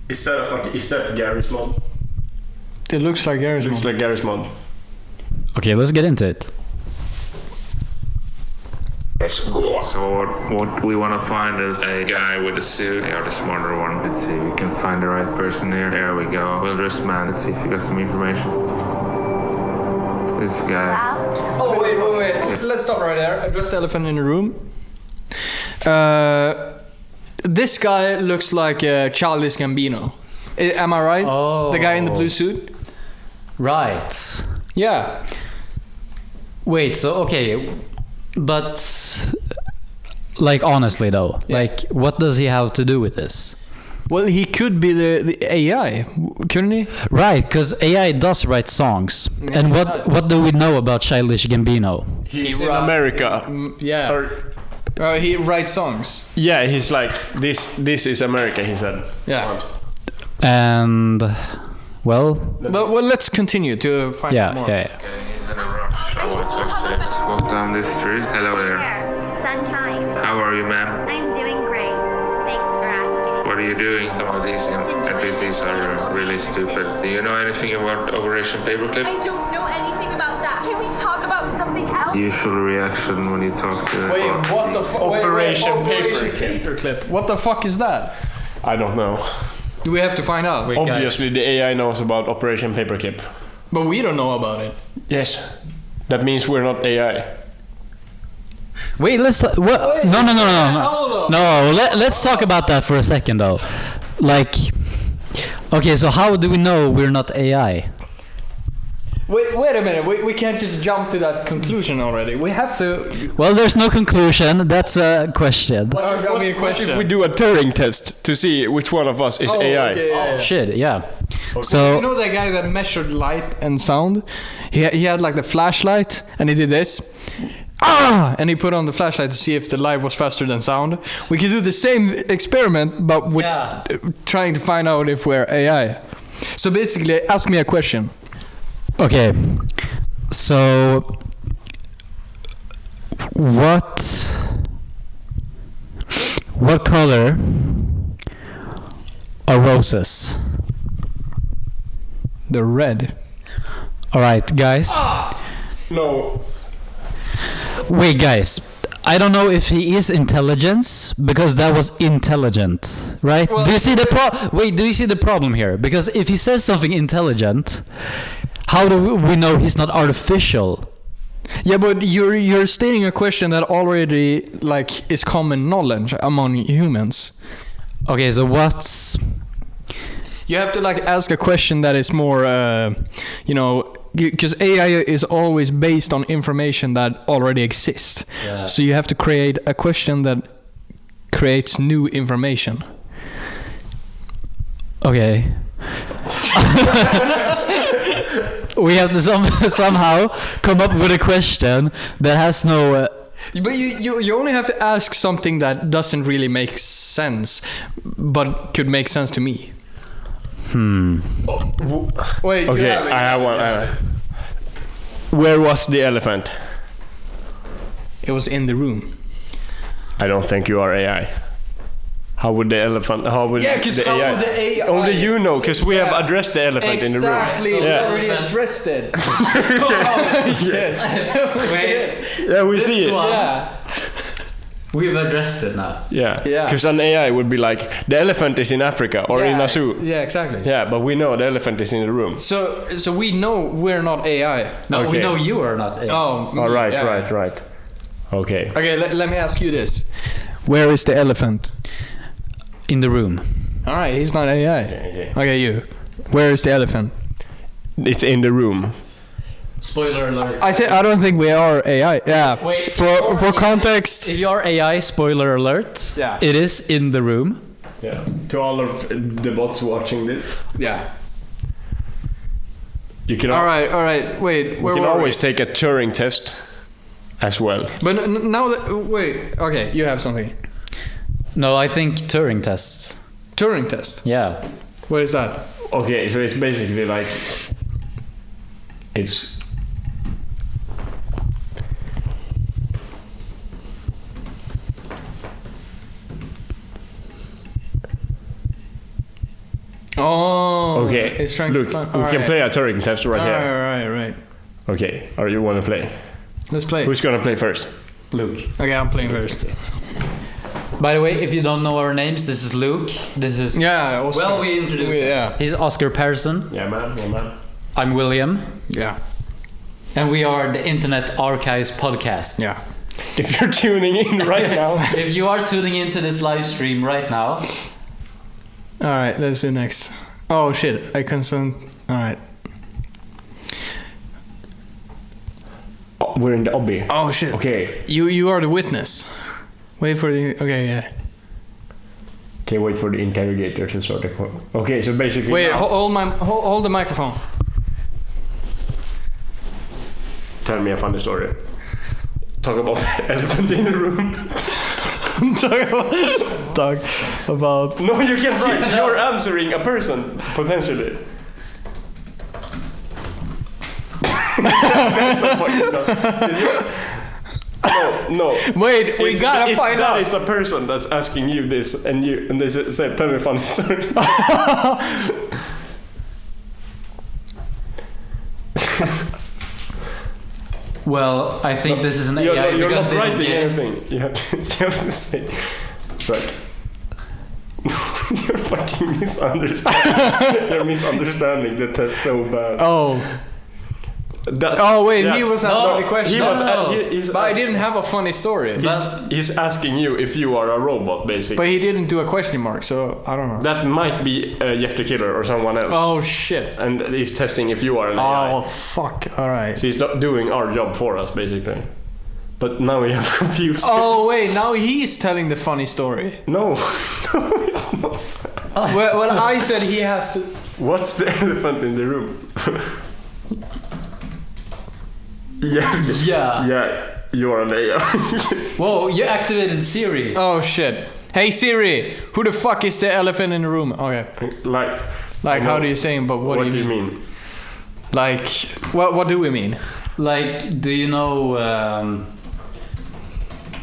Is that Gary's mod? It looks like Gary's mod. Looks like Gary's mod. Okay, let's get into it. So what we want to find is a guy with a suit, or the smarter one. Let's see if we can find the right person here. There we go. Well-dressed man. Let's see if you got some information. This guy. Oh, wait. Let's stop right there. Address the elephant in the room. This guy looks like Childish Gambino. Am I right? Oh. The guy in the blue suit? Right. Yeah. Wait, so, okay. But, like, honestly though, like, what does he have to do with this? Well, he could be the AI, couldn't he? Right, because AI does write songs. And what do we know about Childish Gambino? He's in America. Yeah. He writes songs. Yeah, he's like, this is America, he said. Yeah. And, well, let's continue to find out more. Yeah. Okay, he's in a rush. I want to talk to him. Let's walk down this street. Hello there. Sunshine. How are you, ma'am? I'm doing great. Thanks for asking. What are you doing? Some of these NPCs are really stupid. Do you know anything about Operation Paperclip? I don't know anything about that. Can we talk about something else? Usual reaction when you talk to Wait, what the fuck? Operation Paperclip. What the fuck is that? I don't know. Do we have to find out? Obviously, the AI knows about Operation Paperclip. But we don't know about it. Yes. That means we're not AI. Wait, let's. What? No. Let's talk about that for a second, though. Like, okay, so how do we know we're not AI? Wait a minute. We can't just jump to that conclusion already. We have to. Well, there's no conclusion. That's a question. What if we do a Turing test to see which one of us is AI? Okay, yeah. Shit, yeah. Okay. So you know that guy that measured light and sound? He had like the flashlight, and he did this. And he put on the flashlight to see if the light was faster than sound. We could do the same experiment, but with trying to find out if we're AI. So basically, ask me a question. Okay, so what color are roses? They're red. All right, guys. No. Wait, guys. I don't know if he is intelligence because that was intelligent, right? Well, do you see the do you see the problem here? Because if he says something intelligent, how do we know he's not artificial? Yeah, but you're stating a question that already like is common knowledge among humans. Okay, so what's... You have to like ask a question that is more, because AI is always based on information that already exists. Yeah. So you have to create a question that creates new information. Okay. We have to somehow come up with a question that has no... But you only have to ask something that doesn't really make sense, but could make sense to me. Wait. Okay, I have one. Where was the elephant? It was in the room. I don't think you are AI. How would the elephant? How would the AI? Would the AI? Only you know, because we have addressed the elephant in the room. Exactly, we already addressed it. Wait. Yeah, we see it. Yeah. We've addressed it now. Yeah. Because an AI would be like, the elephant is in Africa or in a zoo. Yeah, exactly. Yeah, but we know the elephant is in the room. So we know we're not AI. No, we know you are not AI. Oh, right. Okay. Okay, let me ask you this. Where is the elephant? In the room. All right, he's not AI. Okay, you. Where is the elephant? It's in the room. Spoiler alert. I don't think we are AI. Yeah. Wait, for context. If you are AI, spoiler alert. Yeah. It is in the room. Yeah. To all of the bots watching this. Yeah. You can. All right. Wait. We can always take a Turing test, as well. But now that wait. Okay, you have something. No, I think Turing test. Turing test. Yeah. What is that? Okay, so it's basically like it's. Oh. Okay. It's trying Look, to we can play a Turing test right here. Right. Okay. Or you want to play? Let's play. Who's gonna play first? Luke. Okay, I'm playing first. By the way, if you don't know our names, this is Luke. This is Oscar. Well, we introduced him. Yeah. He's Oscar Persson. Yeah, man. I'm William. Yeah. And we are the Internet Archives podcast. Yeah. If you're tuning in right now. If you are tuning into this live stream right now. All right, let's do next. Oh shit, I consent. All right. Oh, we're in the obby. Oh shit. Okay. You are the witness. Wait for the. Okay, yeah. Okay, wait for the interrogator to start the call. Okay, so basically. Wait, hold the microphone. Tell me a funny story. Talk about the elephant in the room. Talk about. No, you can't write. You're answering a person potentially. That's a fucking No. Wait, we gotta find out. That is a person that's asking you this, and they say, "Tell me a funny story." Well, I think this is an AI you're because not they writing didn't get anything. You have to say. Right. fucking misunderstanding. You're misunderstanding the test so bad. Oh. Wait, he was asking the question. But I didn't have a funny story. He's asking you if you are a robot, basically. But he didn't do a question mark, so I don't know. That might be Jeff the Killer or someone else. Oh shit! And he's testing if you are an AI. Oh fuck! All right. So he's not doing our job for us, basically. But now we have confused. Oh wait, now he's telling the funny story. No, it's not. Well, I said he has to. What's the elephant in the room? Yes. Yeah, you're an AI. Whoa, you activated Siri. Oh shit. Hey Siri, who the fuck is the elephant in the room? Okay. Like how do you say it, but what do you mean? Like, what do we mean? Like, do you know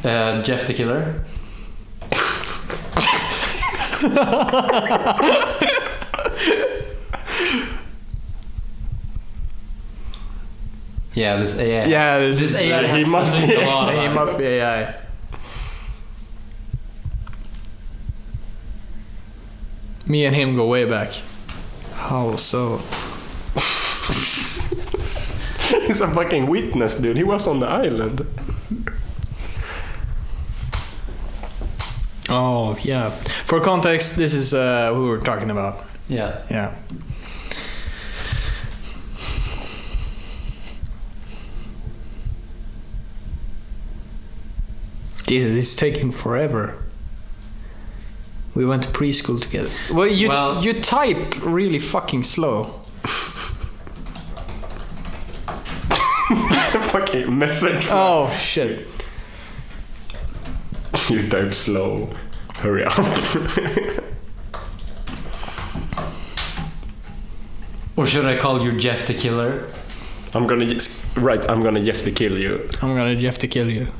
Jeff the Killer? Yeah, this AI. Yeah, this AI. He must be. He must be AI. Me and him go way back. How so? He's a fucking witness, dude. He was on the island. Oh yeah. For context, this is who we're talking about. Yeah. Yeah. Jesus, it's taking forever. We went to preschool together. Well, you type really fucking slow. It's a fucking message. Oh shit. You type slow. Hurry up. Or should I call you Jeff the Killer? I'm gonna Jeff the kill you. I'm gonna Jeff the kill you.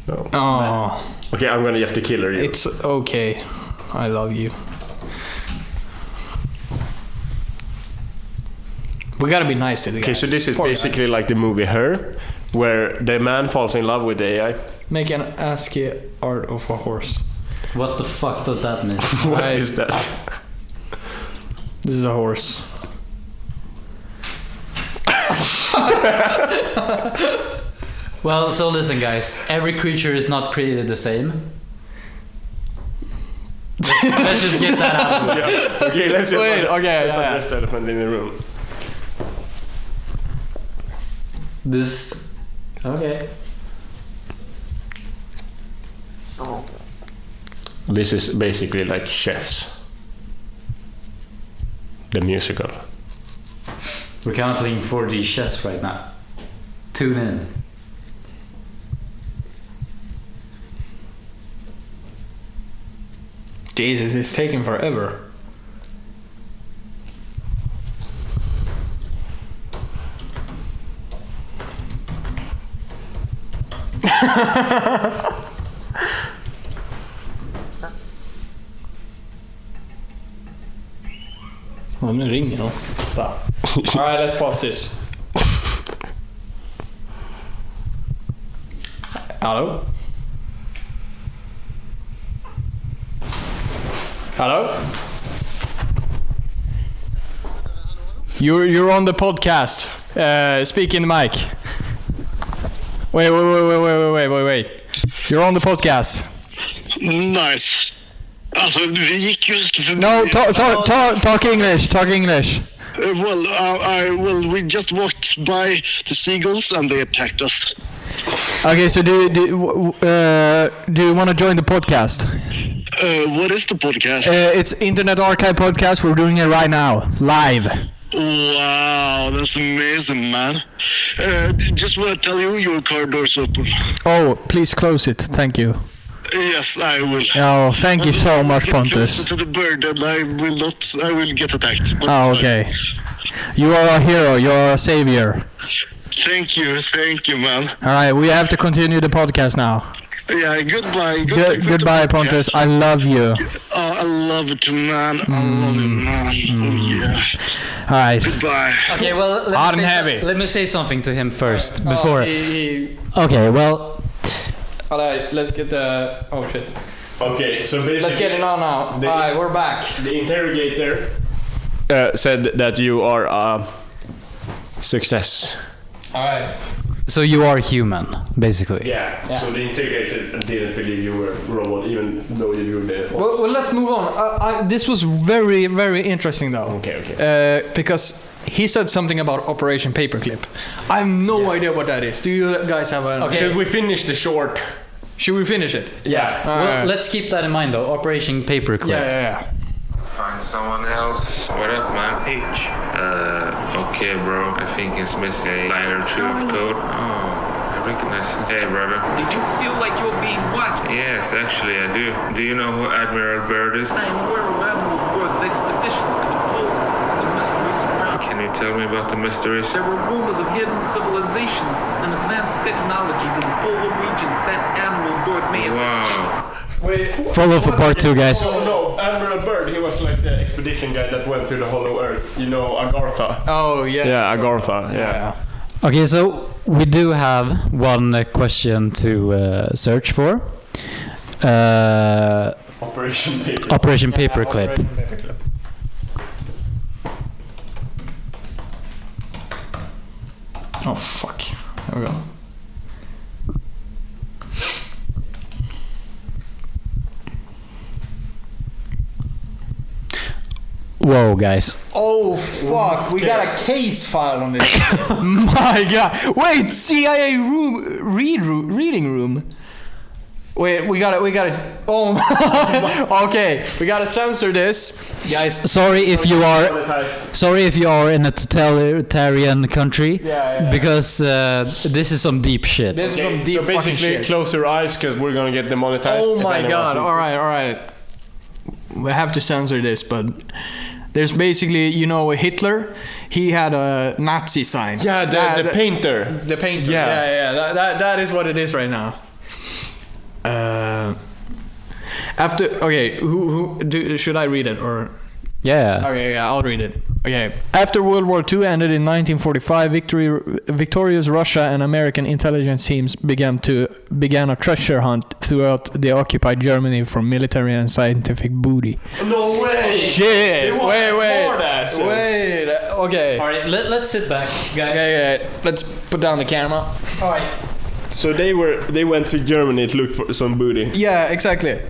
No. Oh. Okay, I'm gonna Jeff the killer you. It's okay. I love you. We gotta be nice to the guy. Okay, so this is basically like the movie Her, where the man falls in love with the AI. Make an ASCII art of a horse. What the fuck does that mean? What is that? This is a horse. Well, so listen, guys. Every creature is not created the same. Let's just get that out. Yeah. Okay, let's just wait. Okay, let's address the elephant in the room. This. Okay. This is basically like chess. The musical. We're kind of playing 4D chess right now. Tune in. Jesus, it's taking forever. Oh, nu ringer någon. Alright, let's pause this. Hello? Hello? You're on the podcast. Speak in the mic. Wait. You're on the podcast. Nice. Alltså, vi gick just förbi... No, talk English. Talk English. Well, we just walked by the seagulls and they attacked us. Okay, so do you want to join the podcast? What is the podcast? It's Internet Archive Podcast. We're doing it right now, live. Wow, that's amazing, man. Just want to tell you, your car door's open. Oh, please close it. Thank you. Yes, I will. Oh, thank you so much, Pontus. Closer to the bird, and I will get attacked. Oh, okay. You are a hero. You are a savior. Thank you, man. All right, we have to continue the podcast now. Yeah, goodbye. Goodbye, Pontus. I love you. Oh, I love it, man. I love it, man. Oh, yeah. All right. Goodbye. Okay, well, let me say something to him first before. Okay, well, Alright, let's get the... Oh shit. Okay, so basically... Let's get it on now. Alright, we're back. The interrogator said that you are a success. Alright. So you are human, basically. Yeah. So the interrogator didn't believe you were a robot, even though you were the... Well, let's move on. This was very, very interesting, though. Okay. Because he said something about Operation Paperclip. I have no idea what that is. Do you guys have an... Okay. Should we finish the short? Should we finish it? Yeah. Well, let's keep that in mind, though. Operation Paperclip. Yeah. Find someone else. What up, man? H. Okay, bro. I think it's missing a line or two of code. Oh, I recognize it. Hey, brother. Did you feel like you're being watched? Yes, actually, I do. Do you know who Admiral Byrd is? I'm aware of Admiral Byrd's expeditions to the poles. The mystery surrounds. Can you tell me about the mysteries? There were rumors of hidden civilizations and advanced technologies in the polar regions that Admiral Byrd may have. Wow. Wait, follow for part 2, guys. Oh no, Admiral Byrd, he was like the expedition guy that went to the Hollow Earth. You know, Agartha. Oh, yeah. Yeah, Agartha, yeah. Okay, so we do have one question to search for. Operation Paperclip. Operation Paperclip. Operation Paperclip. Oh, fuck. There we go. Whoa, guys. Oh, fuck. We got a case file on this. My God. Wait, CIA reading room. Wait, we gotta. Oh, okay. We gotta censor this, guys. Sorry if you are in a totalitarian country. Yeah. Because this is some deep shit. This is some deep so fucking basically, shit. close your eyes because we're gonna get demonetized. Oh my God. All right. We have to censor this, but there's basically, you know, Hitler. He had a Nazi sign. Yeah, the painter. The painter. Yeah. That is what it is right now. Should I read it or? Yeah. Okay, yeah, I'll read it. Okay. After World War II ended in 1945, victorious Russia and American intelligence teams began a treasure hunt throughout the occupied Germany for military and scientific booty. No way! Shit! Wait. Okay. All right, let's sit back, guys. Okay. Let's put down the camera. All right. So they went to Germany to look for some booty. Yeah, exactly.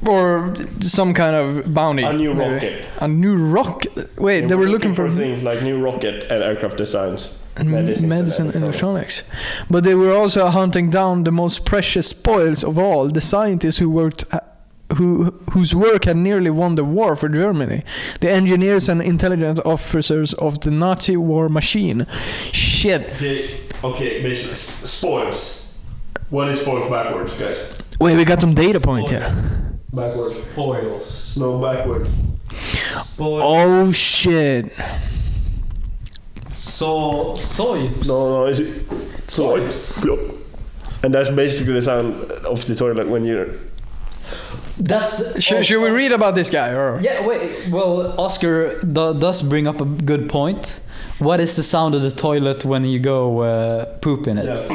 Or some kind of bounty. A new maybe. rocket. A new rocket? Wait, they were looking for things like new rocket and aircraft designs. And medicine and electronics. But they were also hunting down the most precious spoils of all, the scientists whose work had nearly won the war for Germany. The engineers and intelligence officers of the Nazi war machine. Shit. Okay, basically, spoils. What is spoils backwards, guys? Wait, we got some data points here. Backwards. Spoils. No, backwards. Oh shit. Soips. No, is it soips? And that's basically the sound of the toilet when you're... That's should we read about this guy or? Yeah, wait. Well, Oscar does bring up a good point. What is the sound of the toilet when you go poop in it? Yeah,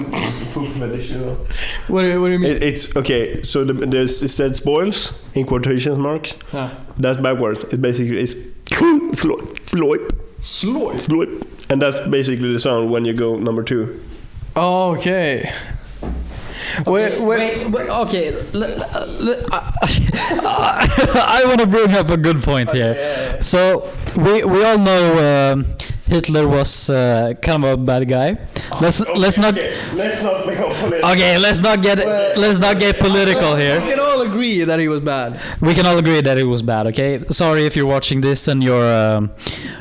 poop medicinal. What do you mean? It's okay. So it said spoils in quotation marks. Huh. That's backwards. It basically is floip. Floip. And that's basically the sound when you go number 2. Oh, okay. Wait. Okay. I want to bring up a good point here. Yeah. So we all know Hitler was kind of a bad guy. Let's not become political. Okay, let's not get political here. We can all agree that he was bad. We can all agree that he was bad. Okay. Sorry if you're watching this and you're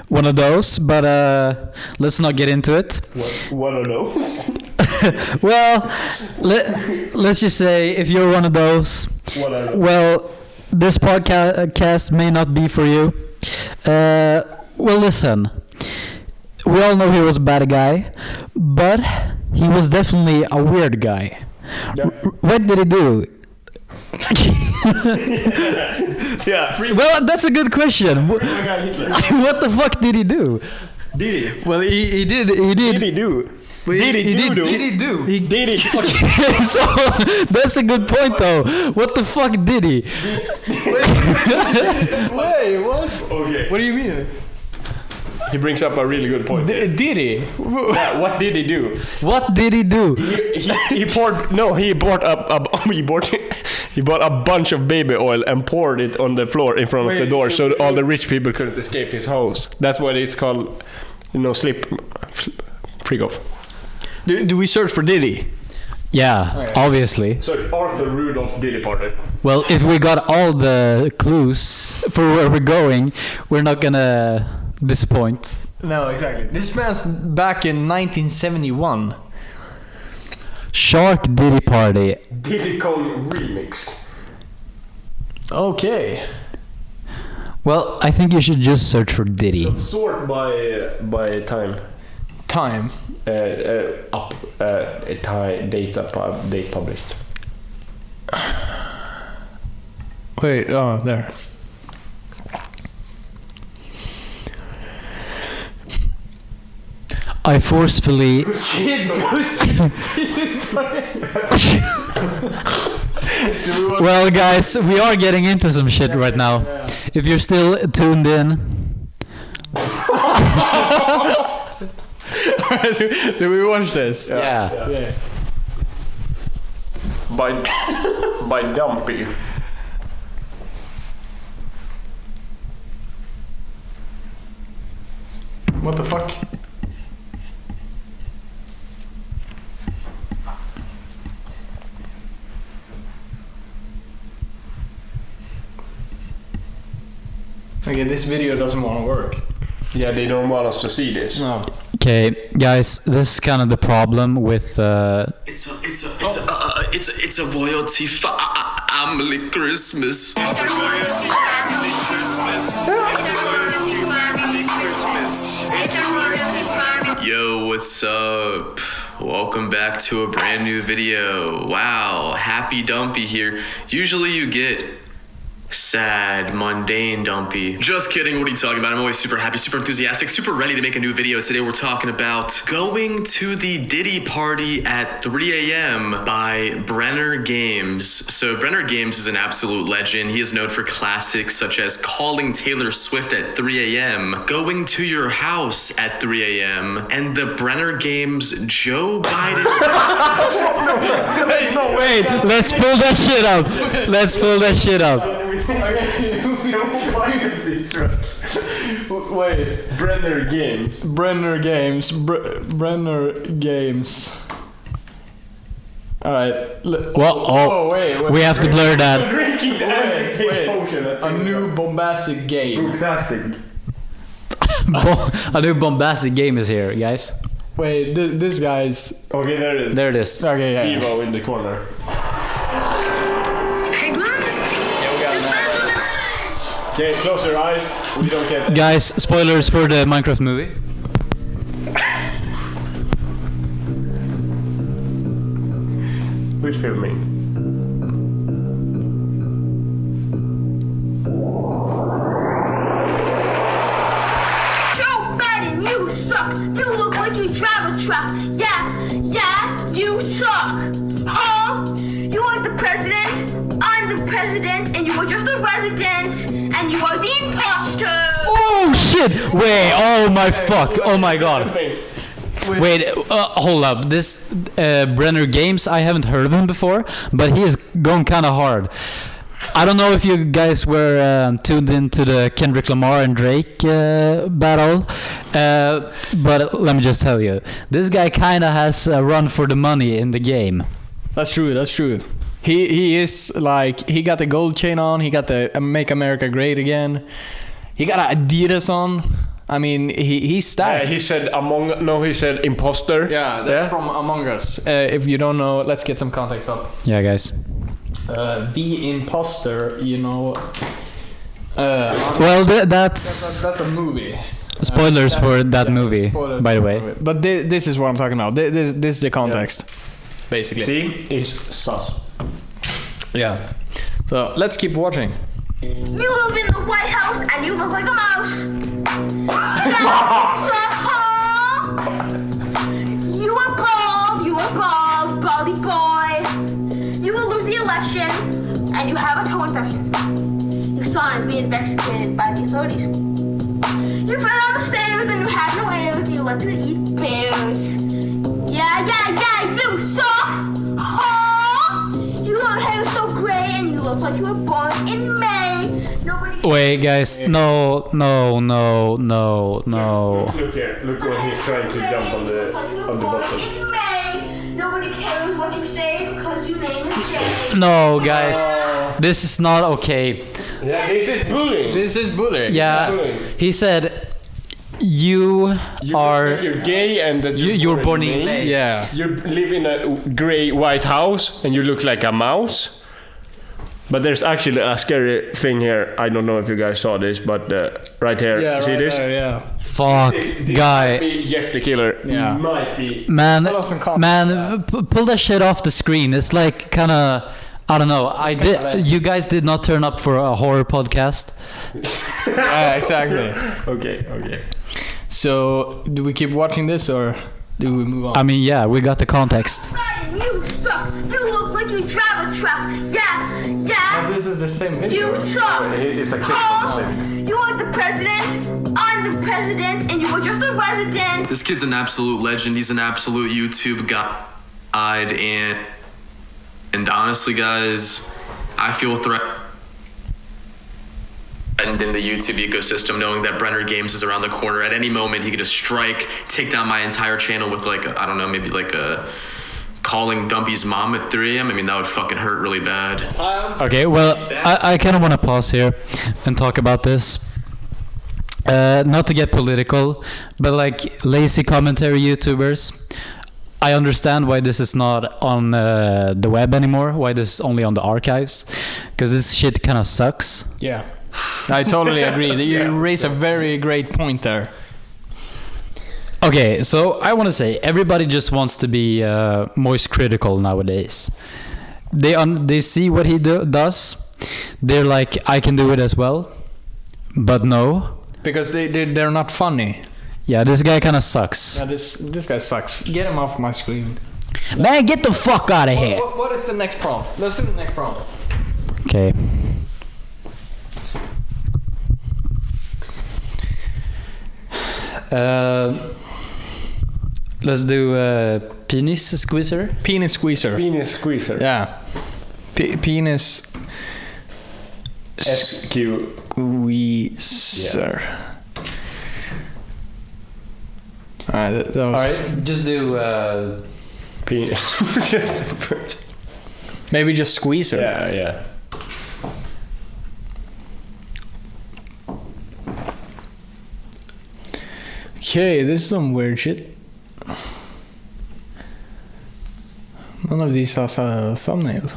one of those, but let's not get into it. One of those. Well, let's just say if you're one of those, well, this podcast may not be for you. Well, listen, we all know he was a bad guy, but he was definitely a weird guy. Yeah. What did he do? Yeah. Well, that's a good question. What the fuck did he do? Did he? Well, he did. Did he do? Did he do? Did he do? He did it. Okay, so that's a good point though. What the fuck did he? Wait, what? Okay. What do you mean? He brings up a really good point. Did he? Yeah, what did he do? What did he do? He bought a bunch of baby oil and poured it on the floor in front of the door, so all the rich people couldn't escape his house. That's what it's called, freak off. Do we search for Diddy? Yeah, obviously. So Arthur Rudolph Diddy party. Well, if we got all the clues for where we're going, we're not gonna disappoint. No, exactly. This man's back in 1971. Shark Diddy Party. Diddy Kong remix. Okay. Well, I think you should just search for Diddy. Sort by time. Time. Date published. Wait, oh, there. I forcefully. Well, guys, we are getting into some shit right now. If you're still tuned in. Did we watch this? Yeah. By Dumpy. What the fuck? Okay, this video doesn't want to work. Yeah, they don't want us to see this. No. Okay, guys, this is kind of the problem with. It's a royalty family Christmas. Yo, what's up? Welcome back to a brand new video. Wow, Happy Dumpy here. Usually you get sad, mundane Dumpy. Just kidding, what are you talking about? I'm always super happy, super enthusiastic, super ready to make a new video. Today we're talking about going to the Diddy party at 3 a.m. by Brenner Games. So Brenner Games is an absolute legend. He is known for classics such as calling Taylor Swift at 3 a.m., going to your house at 3 a.m., and the Brenner Games Joe Biden. No, wait, let's pull that shit up. Let's pull that shit up. Wait. Brenner Games. Brenner Games. Alright. Well, wait. We have to blur that. Wait. A new bombastic game. Fantastic. A new bombastic game is here, guys. Wait, this guy's. Okay, there it is. There it is. Okay, yeah. Evo in the corner. Okay, close your eyes. We don't get. Guys, spoilers for the Minecraft movie. Who's filming? Joe Biden, you suck. You look like you drive a truck. Yeah, you suck. Huh? You are the president, I'm the president, and you are just a resident, and you are the imposter. Oh shit! Wait, oh my fuck, oh my god. Wait, hold up. This Brenner Games, I haven't heard of him before, but he is going kind of hard. I don't know if you guys were tuned into the Kendrick Lamar and Drake battle, but let me just tell you, this guy kind of has a run for the money in the game. That's true. He is like, he got the gold chain on, he got the Make America Great Again, he got Adidas on. I mean, he's stacked. He said he said imposter. Yeah, that's from Among Us. If you don't know, let's get some context up. Yeah, guys. The imposter, you know. Well, that's a movie. Spoilers for that movie, by the way. But this is what I'm talking about. This is the context, basically. See, it's sus. Yeah. So let's keep watching. You live in the White House and you look like a mouse. You are Baldy boy. You will lose the election, and you have a toe infection. Your son is being vaccinated by the authorities. You fell down the stairs, and you had no ears, and you let them eat bears. Yeah, you suck! Huh? Your hair is so gray, and you look like you were born in May. Wait, guys, no. Look here, look when he's trying to jump on the bottom. Nobody cares what you say because your name is Jay. No, guys, this is not okay. Yeah, this is bullying. This is bullying. Yeah, he said you are. Like you're gay and that you're born in May. Yeah. You live in a grey white house and you look like a mouse. But there's actually a scary thing here. I don't know if you guys saw this, but right here, Yeah, see right this? there, yeah. Fuck, This guy. might be Jeff the Killer. Yeah. Might be. Man, pull that shit off the screen. It's like kind of, I don't know. You guys did not turn up for a horror podcast. Yeah, exactly. Okay. So, do we keep watching this or do we move on? I mean, yeah, we got the context. You suck. You look like you drive a truck. Yeah. This is the same video. You suck. It's a kid conversation. You are the president. I'm the president, and you were just a resident. This kid's an absolute legend. He's an absolute YouTube guide, and honestly, guys, I feel threatened in the YouTube ecosystem, knowing that Brenner Games is around the corner. At any moment, he could just strike, take down my entire channel with like, I don't know, maybe like a calling Dumpy's mom at 3 a.m. I mean, that would fucking hurt really bad. Okay, well, I kind of want to pause here and talk about this. Not to get political, but like lazy commentary YouTubers, I understand why this is not on the web anymore, why this is only on the archives, because this shit kind of sucks. Yeah, I totally agree. You raise a very great point there. Okay, so I want to say everybody just wants to be moist critical nowadays. They see what he does, they're like, I can do it as well, but no. Because they're not funny. Yeah, this guy kind of sucks. Yeah, this guy sucks. Get him off my screen. Man, get the fuck out of here. What is the next prompt? Let's do the next prompt. Okay. Let's do penis squeezer. Penis squeezer. Penis squeezer. Yeah. Penis squeezer. Yeah. Alright, that was... Alright, just do penis. Maybe just squeezer. Yeah. Okay, this is some weird shit. None of these has a thumbnail.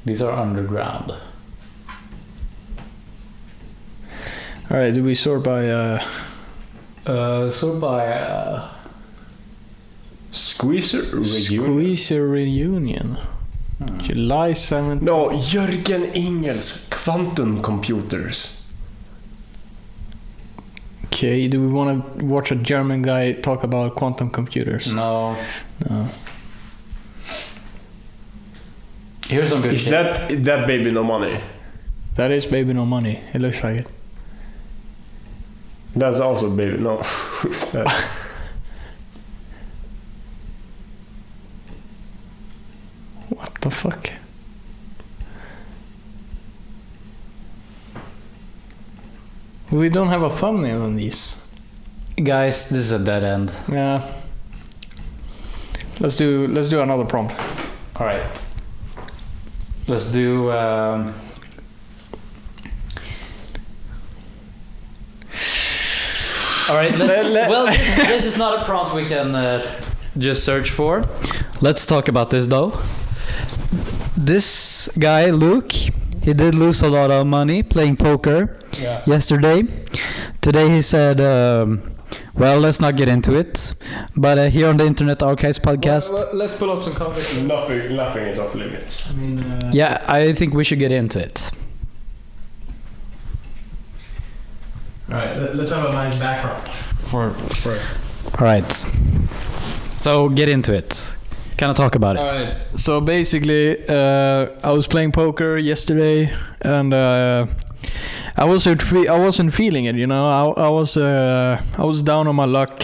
These are underground. Alright, do we sort by Squeezer Reunion. Squeezer Reunion. July 7th. No, Jörgen Ingels Quantum Computers. Okay, do we want to watch a German guy talk about quantum computers? No. Here's some good shit. Is that Baby No Money? That is Baby No Money. It looks like it. That's also Baby No. Who's that? What the fuck? We don't have a thumbnail on these. Guys, this is a dead end. Yeah. Let's do another prompt. All right. Let's do all right. Well, this is not a prompt we can just search for. Let's talk about this though. This guy, Luke, he did lose a lot of money playing poker yesterday. Today he said, well, let's not get into it. But here on the Internet Archives podcast... Well, let's pull up some context. Nothing is off limits. I mean... yeah, I think we should get into it. Alright, let's have a nice background. For Alright. So get into it. Kind of talk about it. Alright. So basically, I was playing poker yesterday, and I wasn't feeling it. You know, I was down on my luck.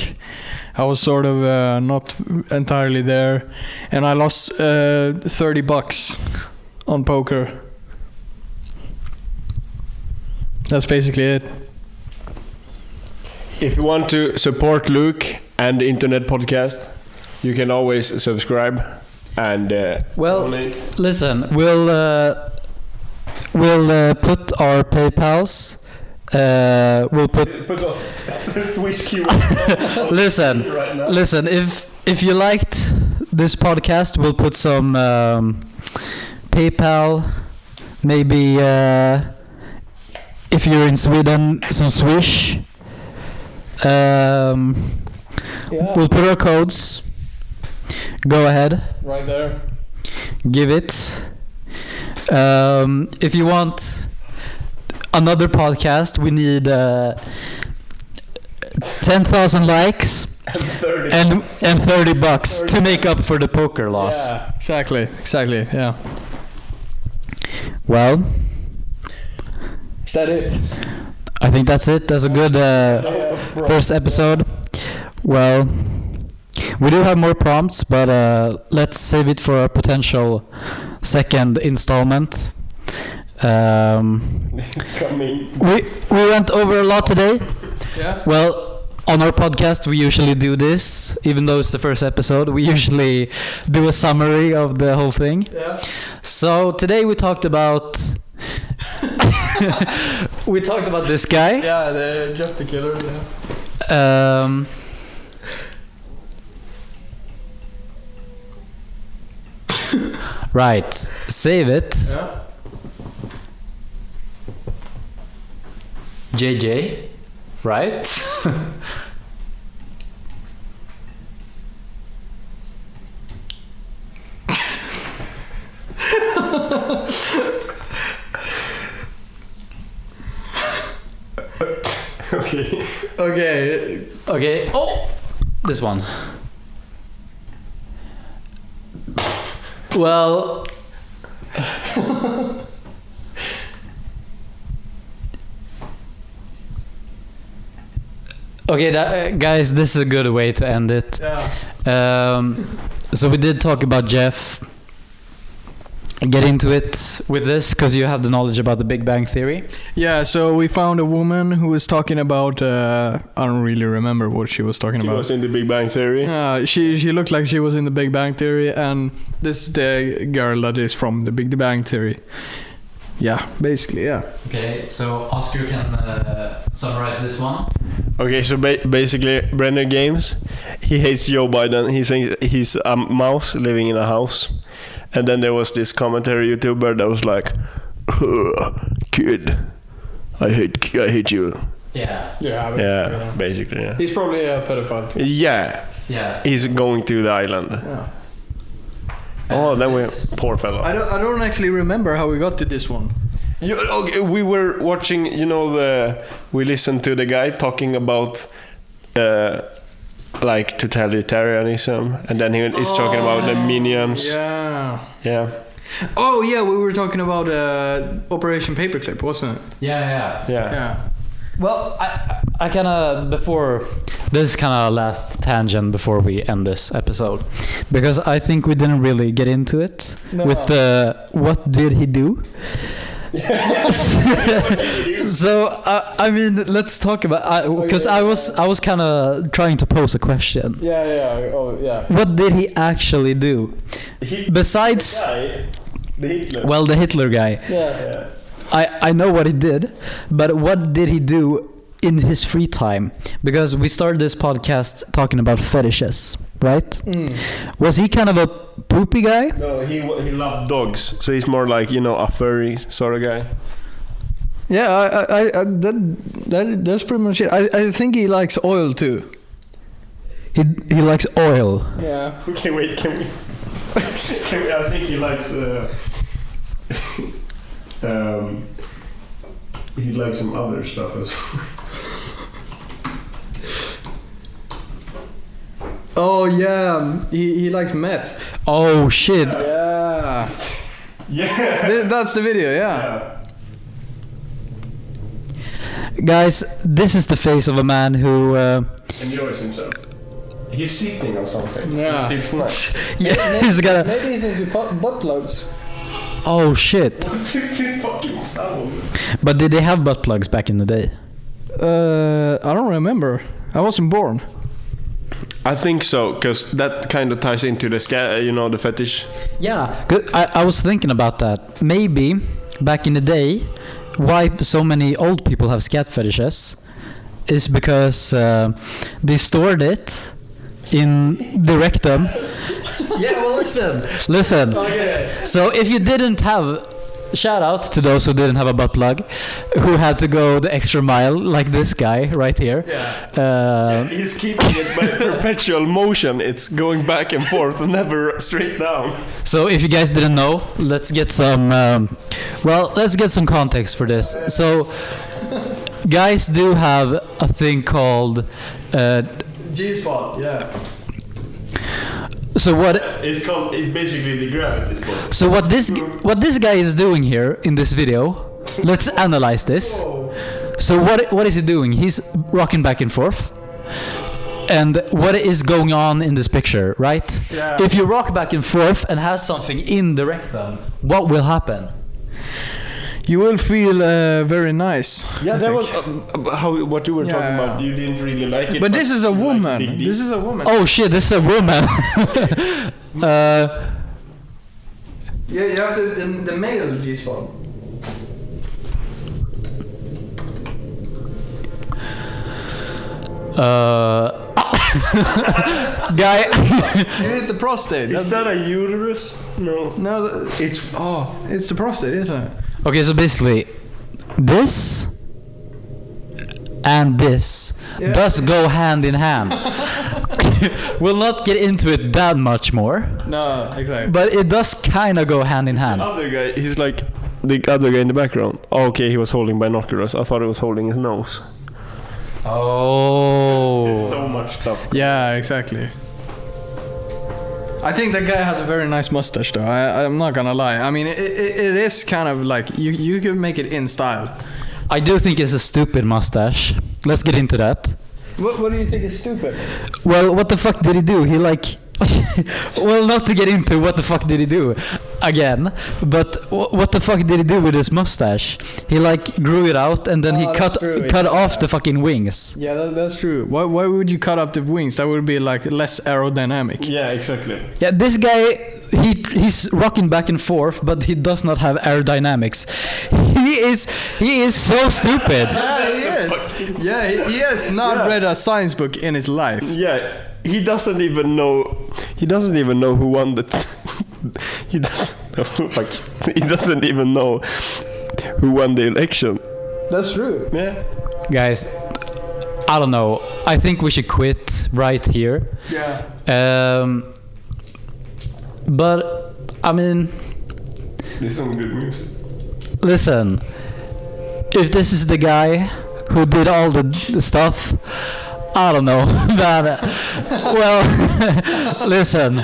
I was sort of not entirely there, and I lost $30 on poker. That's basically it. If you want to support Luke and the Internet Podcast, you can always subscribe and donate. Listen, we'll put our PayPals. We'll put Swish keyword. Listen. If you liked this podcast, we'll put some PayPal. Maybe if you're in Sweden, some Swish. We'll put our codes. Go ahead. Right there. Give it. If you want another podcast, we need 10,000 likes and $30 to make up for the poker loss. Yeah, exactly. Yeah. Well, is that it? I think that's it. That's a good first episode. Well, we do have more prompts, but let's save it for a potential second installment. It's coming. We went over a lot today. Yeah. Well, on our podcast we usually do this, even though it's the first episode. We usually do a summary of the whole thing. Yeah. So today we talked about this guy. Yeah, the Jeff the Killer. Yeah. Right. Save it. Yeah. JJ. Right. Okay. Oh, this one. Well, okay, guys, this is a good way to end it. Yeah. So we did talk about Jeff. Get into it with this because you have the knowledge about the Big Bang Theory. Yeah, so we found a woman who was talking about I don't really remember what she was talking about. She was in the Big Bang Theory. She looked like she was in the Big Bang Theory, and this is the girl that is from the Big Bang Theory. Yeah, basically, yeah. Okay, so Oscar can summarize this one. Okay, so basically, Brenner Games, he hates Joe Biden. He thinks he's a mouse living in a house. And then there was this commentary YouTuber that was like, "Kid, I hate you." Yeah. Basically, yeah. He's probably a pedophile too. Yeah. He's going to the island. Yeah. Oh, then poor fellow. I don't actually remember how we got to this one. Okay, we were watching. We listened to the guy talking about. Like totalitarianism, and then he's talking about the minions. Yeah. Yeah. Oh yeah, we were talking about Operation Paperclip, wasn't it? Yeah. Well, I kind of before this kind of last tangent before we end this episode, because I think we didn't really get into it with the what did he do. So I mean, let's talk about because I was kind of trying to pose a question. Yeah. Oh yeah. What did he actually do? Besides, the Hitler. Well, the Hitler guy. Yeah. I know what he did, but what did he do in his free time? Because we started this podcast talking about fetishes, right? Was he kind of a poopy guy? No, he loved dogs, so he's more like a furry sort of guy. Yeah, that's pretty much it. I think he likes oil too. He likes oil. Yeah. Okay, wait, can we? I think he likes. He likes some other stuff as well. Oh yeah, he likes meth. Oh shit. Yeah. Yeah. That's the video. Yeah. Guys, this is the face of a man who Enjoys himself. He's sitting on something. Yeah. It feels nice. yeah, he's got Maybe he's into butt plugs. Oh shit. This fucking sound. But did they have butt plugs back in the day? I don't remember. I wasn't born. I think so, because that kind of ties into the the fetish. Yeah, I was thinking about that. Maybe back in the day, why so many old people have scat fetishes is because they stored it in the rectum. Yeah, well, Listen. Okay. So if you didn't have, shout out to those who didn't have a butt plug, who had to go the extra mile, like this guy right here. Yeah. He's keeping it by perpetual motion. It's going back and forth, never straight down. So if you guys didn't know, let's get some let's get some context for this. So guys do have a thing called G-spot, yeah. So what? It's basically the gravity spot. So what this guy is doing here in this video? Let's analyze this. So what is he doing? He's rocking back and forth. And what is going on in this picture, right? Yeah. If you rock back and forth and has something in the rectum, what will happen? You will feel very nice. Yeah, that was what you were talking about. You didn't really like it. But this is a woman. This is a woman. Oh shit, this is a woman. Yeah, you have the male G-spot. Guy. You hit the prostate. Is that a uterus? No. No, it's the prostate, isn't it? Okay, so basically, this and this does go hand in hand. We'll not get into it that much more. No, exactly. But it does kind of go hand in hand. The other guy, he's like the other guy in the background. Oh, okay, he was holding binoculars. I thought he was holding his nose. Oh. There's so much stuff. Yeah, exactly. I think that guy has a very nice mustache, though. I'm not gonna lie. I mean, it is kind of like you can make it in style. I do think it's a stupid mustache. Let's get into that. What do you think is stupid? Well, what the fuck did he do? He like... well, not to get into what the fuck did he do again, but what the fuck did he do with his mustache? He like grew it out and then he cut off the fucking wings. Yeah, that's true. Why would you cut up the wings? That would be like less aerodynamic. Yeah, exactly. Yeah, this guy, he's rocking back and forth, but he does not have aerodynamics. He is so stupid. Yeah, he is. Yeah, he has not read a science book in his life. Yeah. He doesn't even know who won the he doesn't even know who won the election. That's true. Yeah. Guys, I don't know. I think we should quit right here. Yeah. But I mean, there's some good music. Listen, if this is the guy who did all the stuff, I don't know. But, well, listen.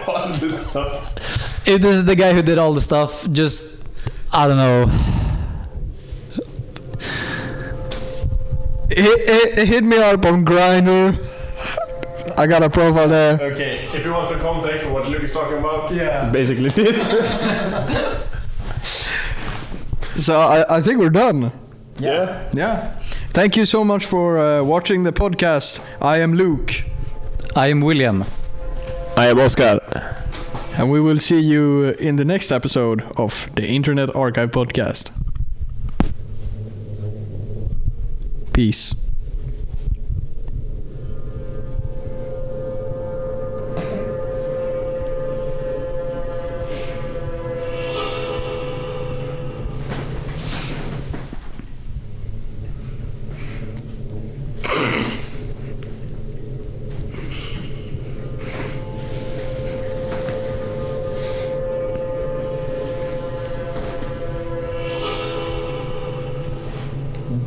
All this stuff. If this is the guy who did all the stuff, just, I don't know. Hit me up on Grindr. I got a profile there. Okay, if you want some context for what Luke is talking about, yeah, basically this. So I think we're done. Yeah. Yeah. Thank you so much for watching the podcast. I am Luke. I am William. I am Oscar. And we will see you in the next episode of the Internet Archive Podcast. Peace.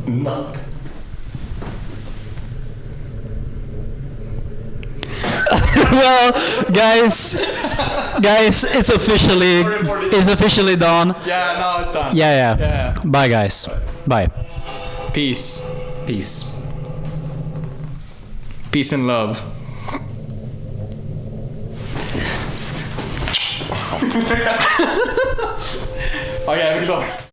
Nut. Well, guys, it's officially done. Yeah, now it's done. Yeah. Bye, guys. Bye. Peace. Peace and love. Okay, vi är klar.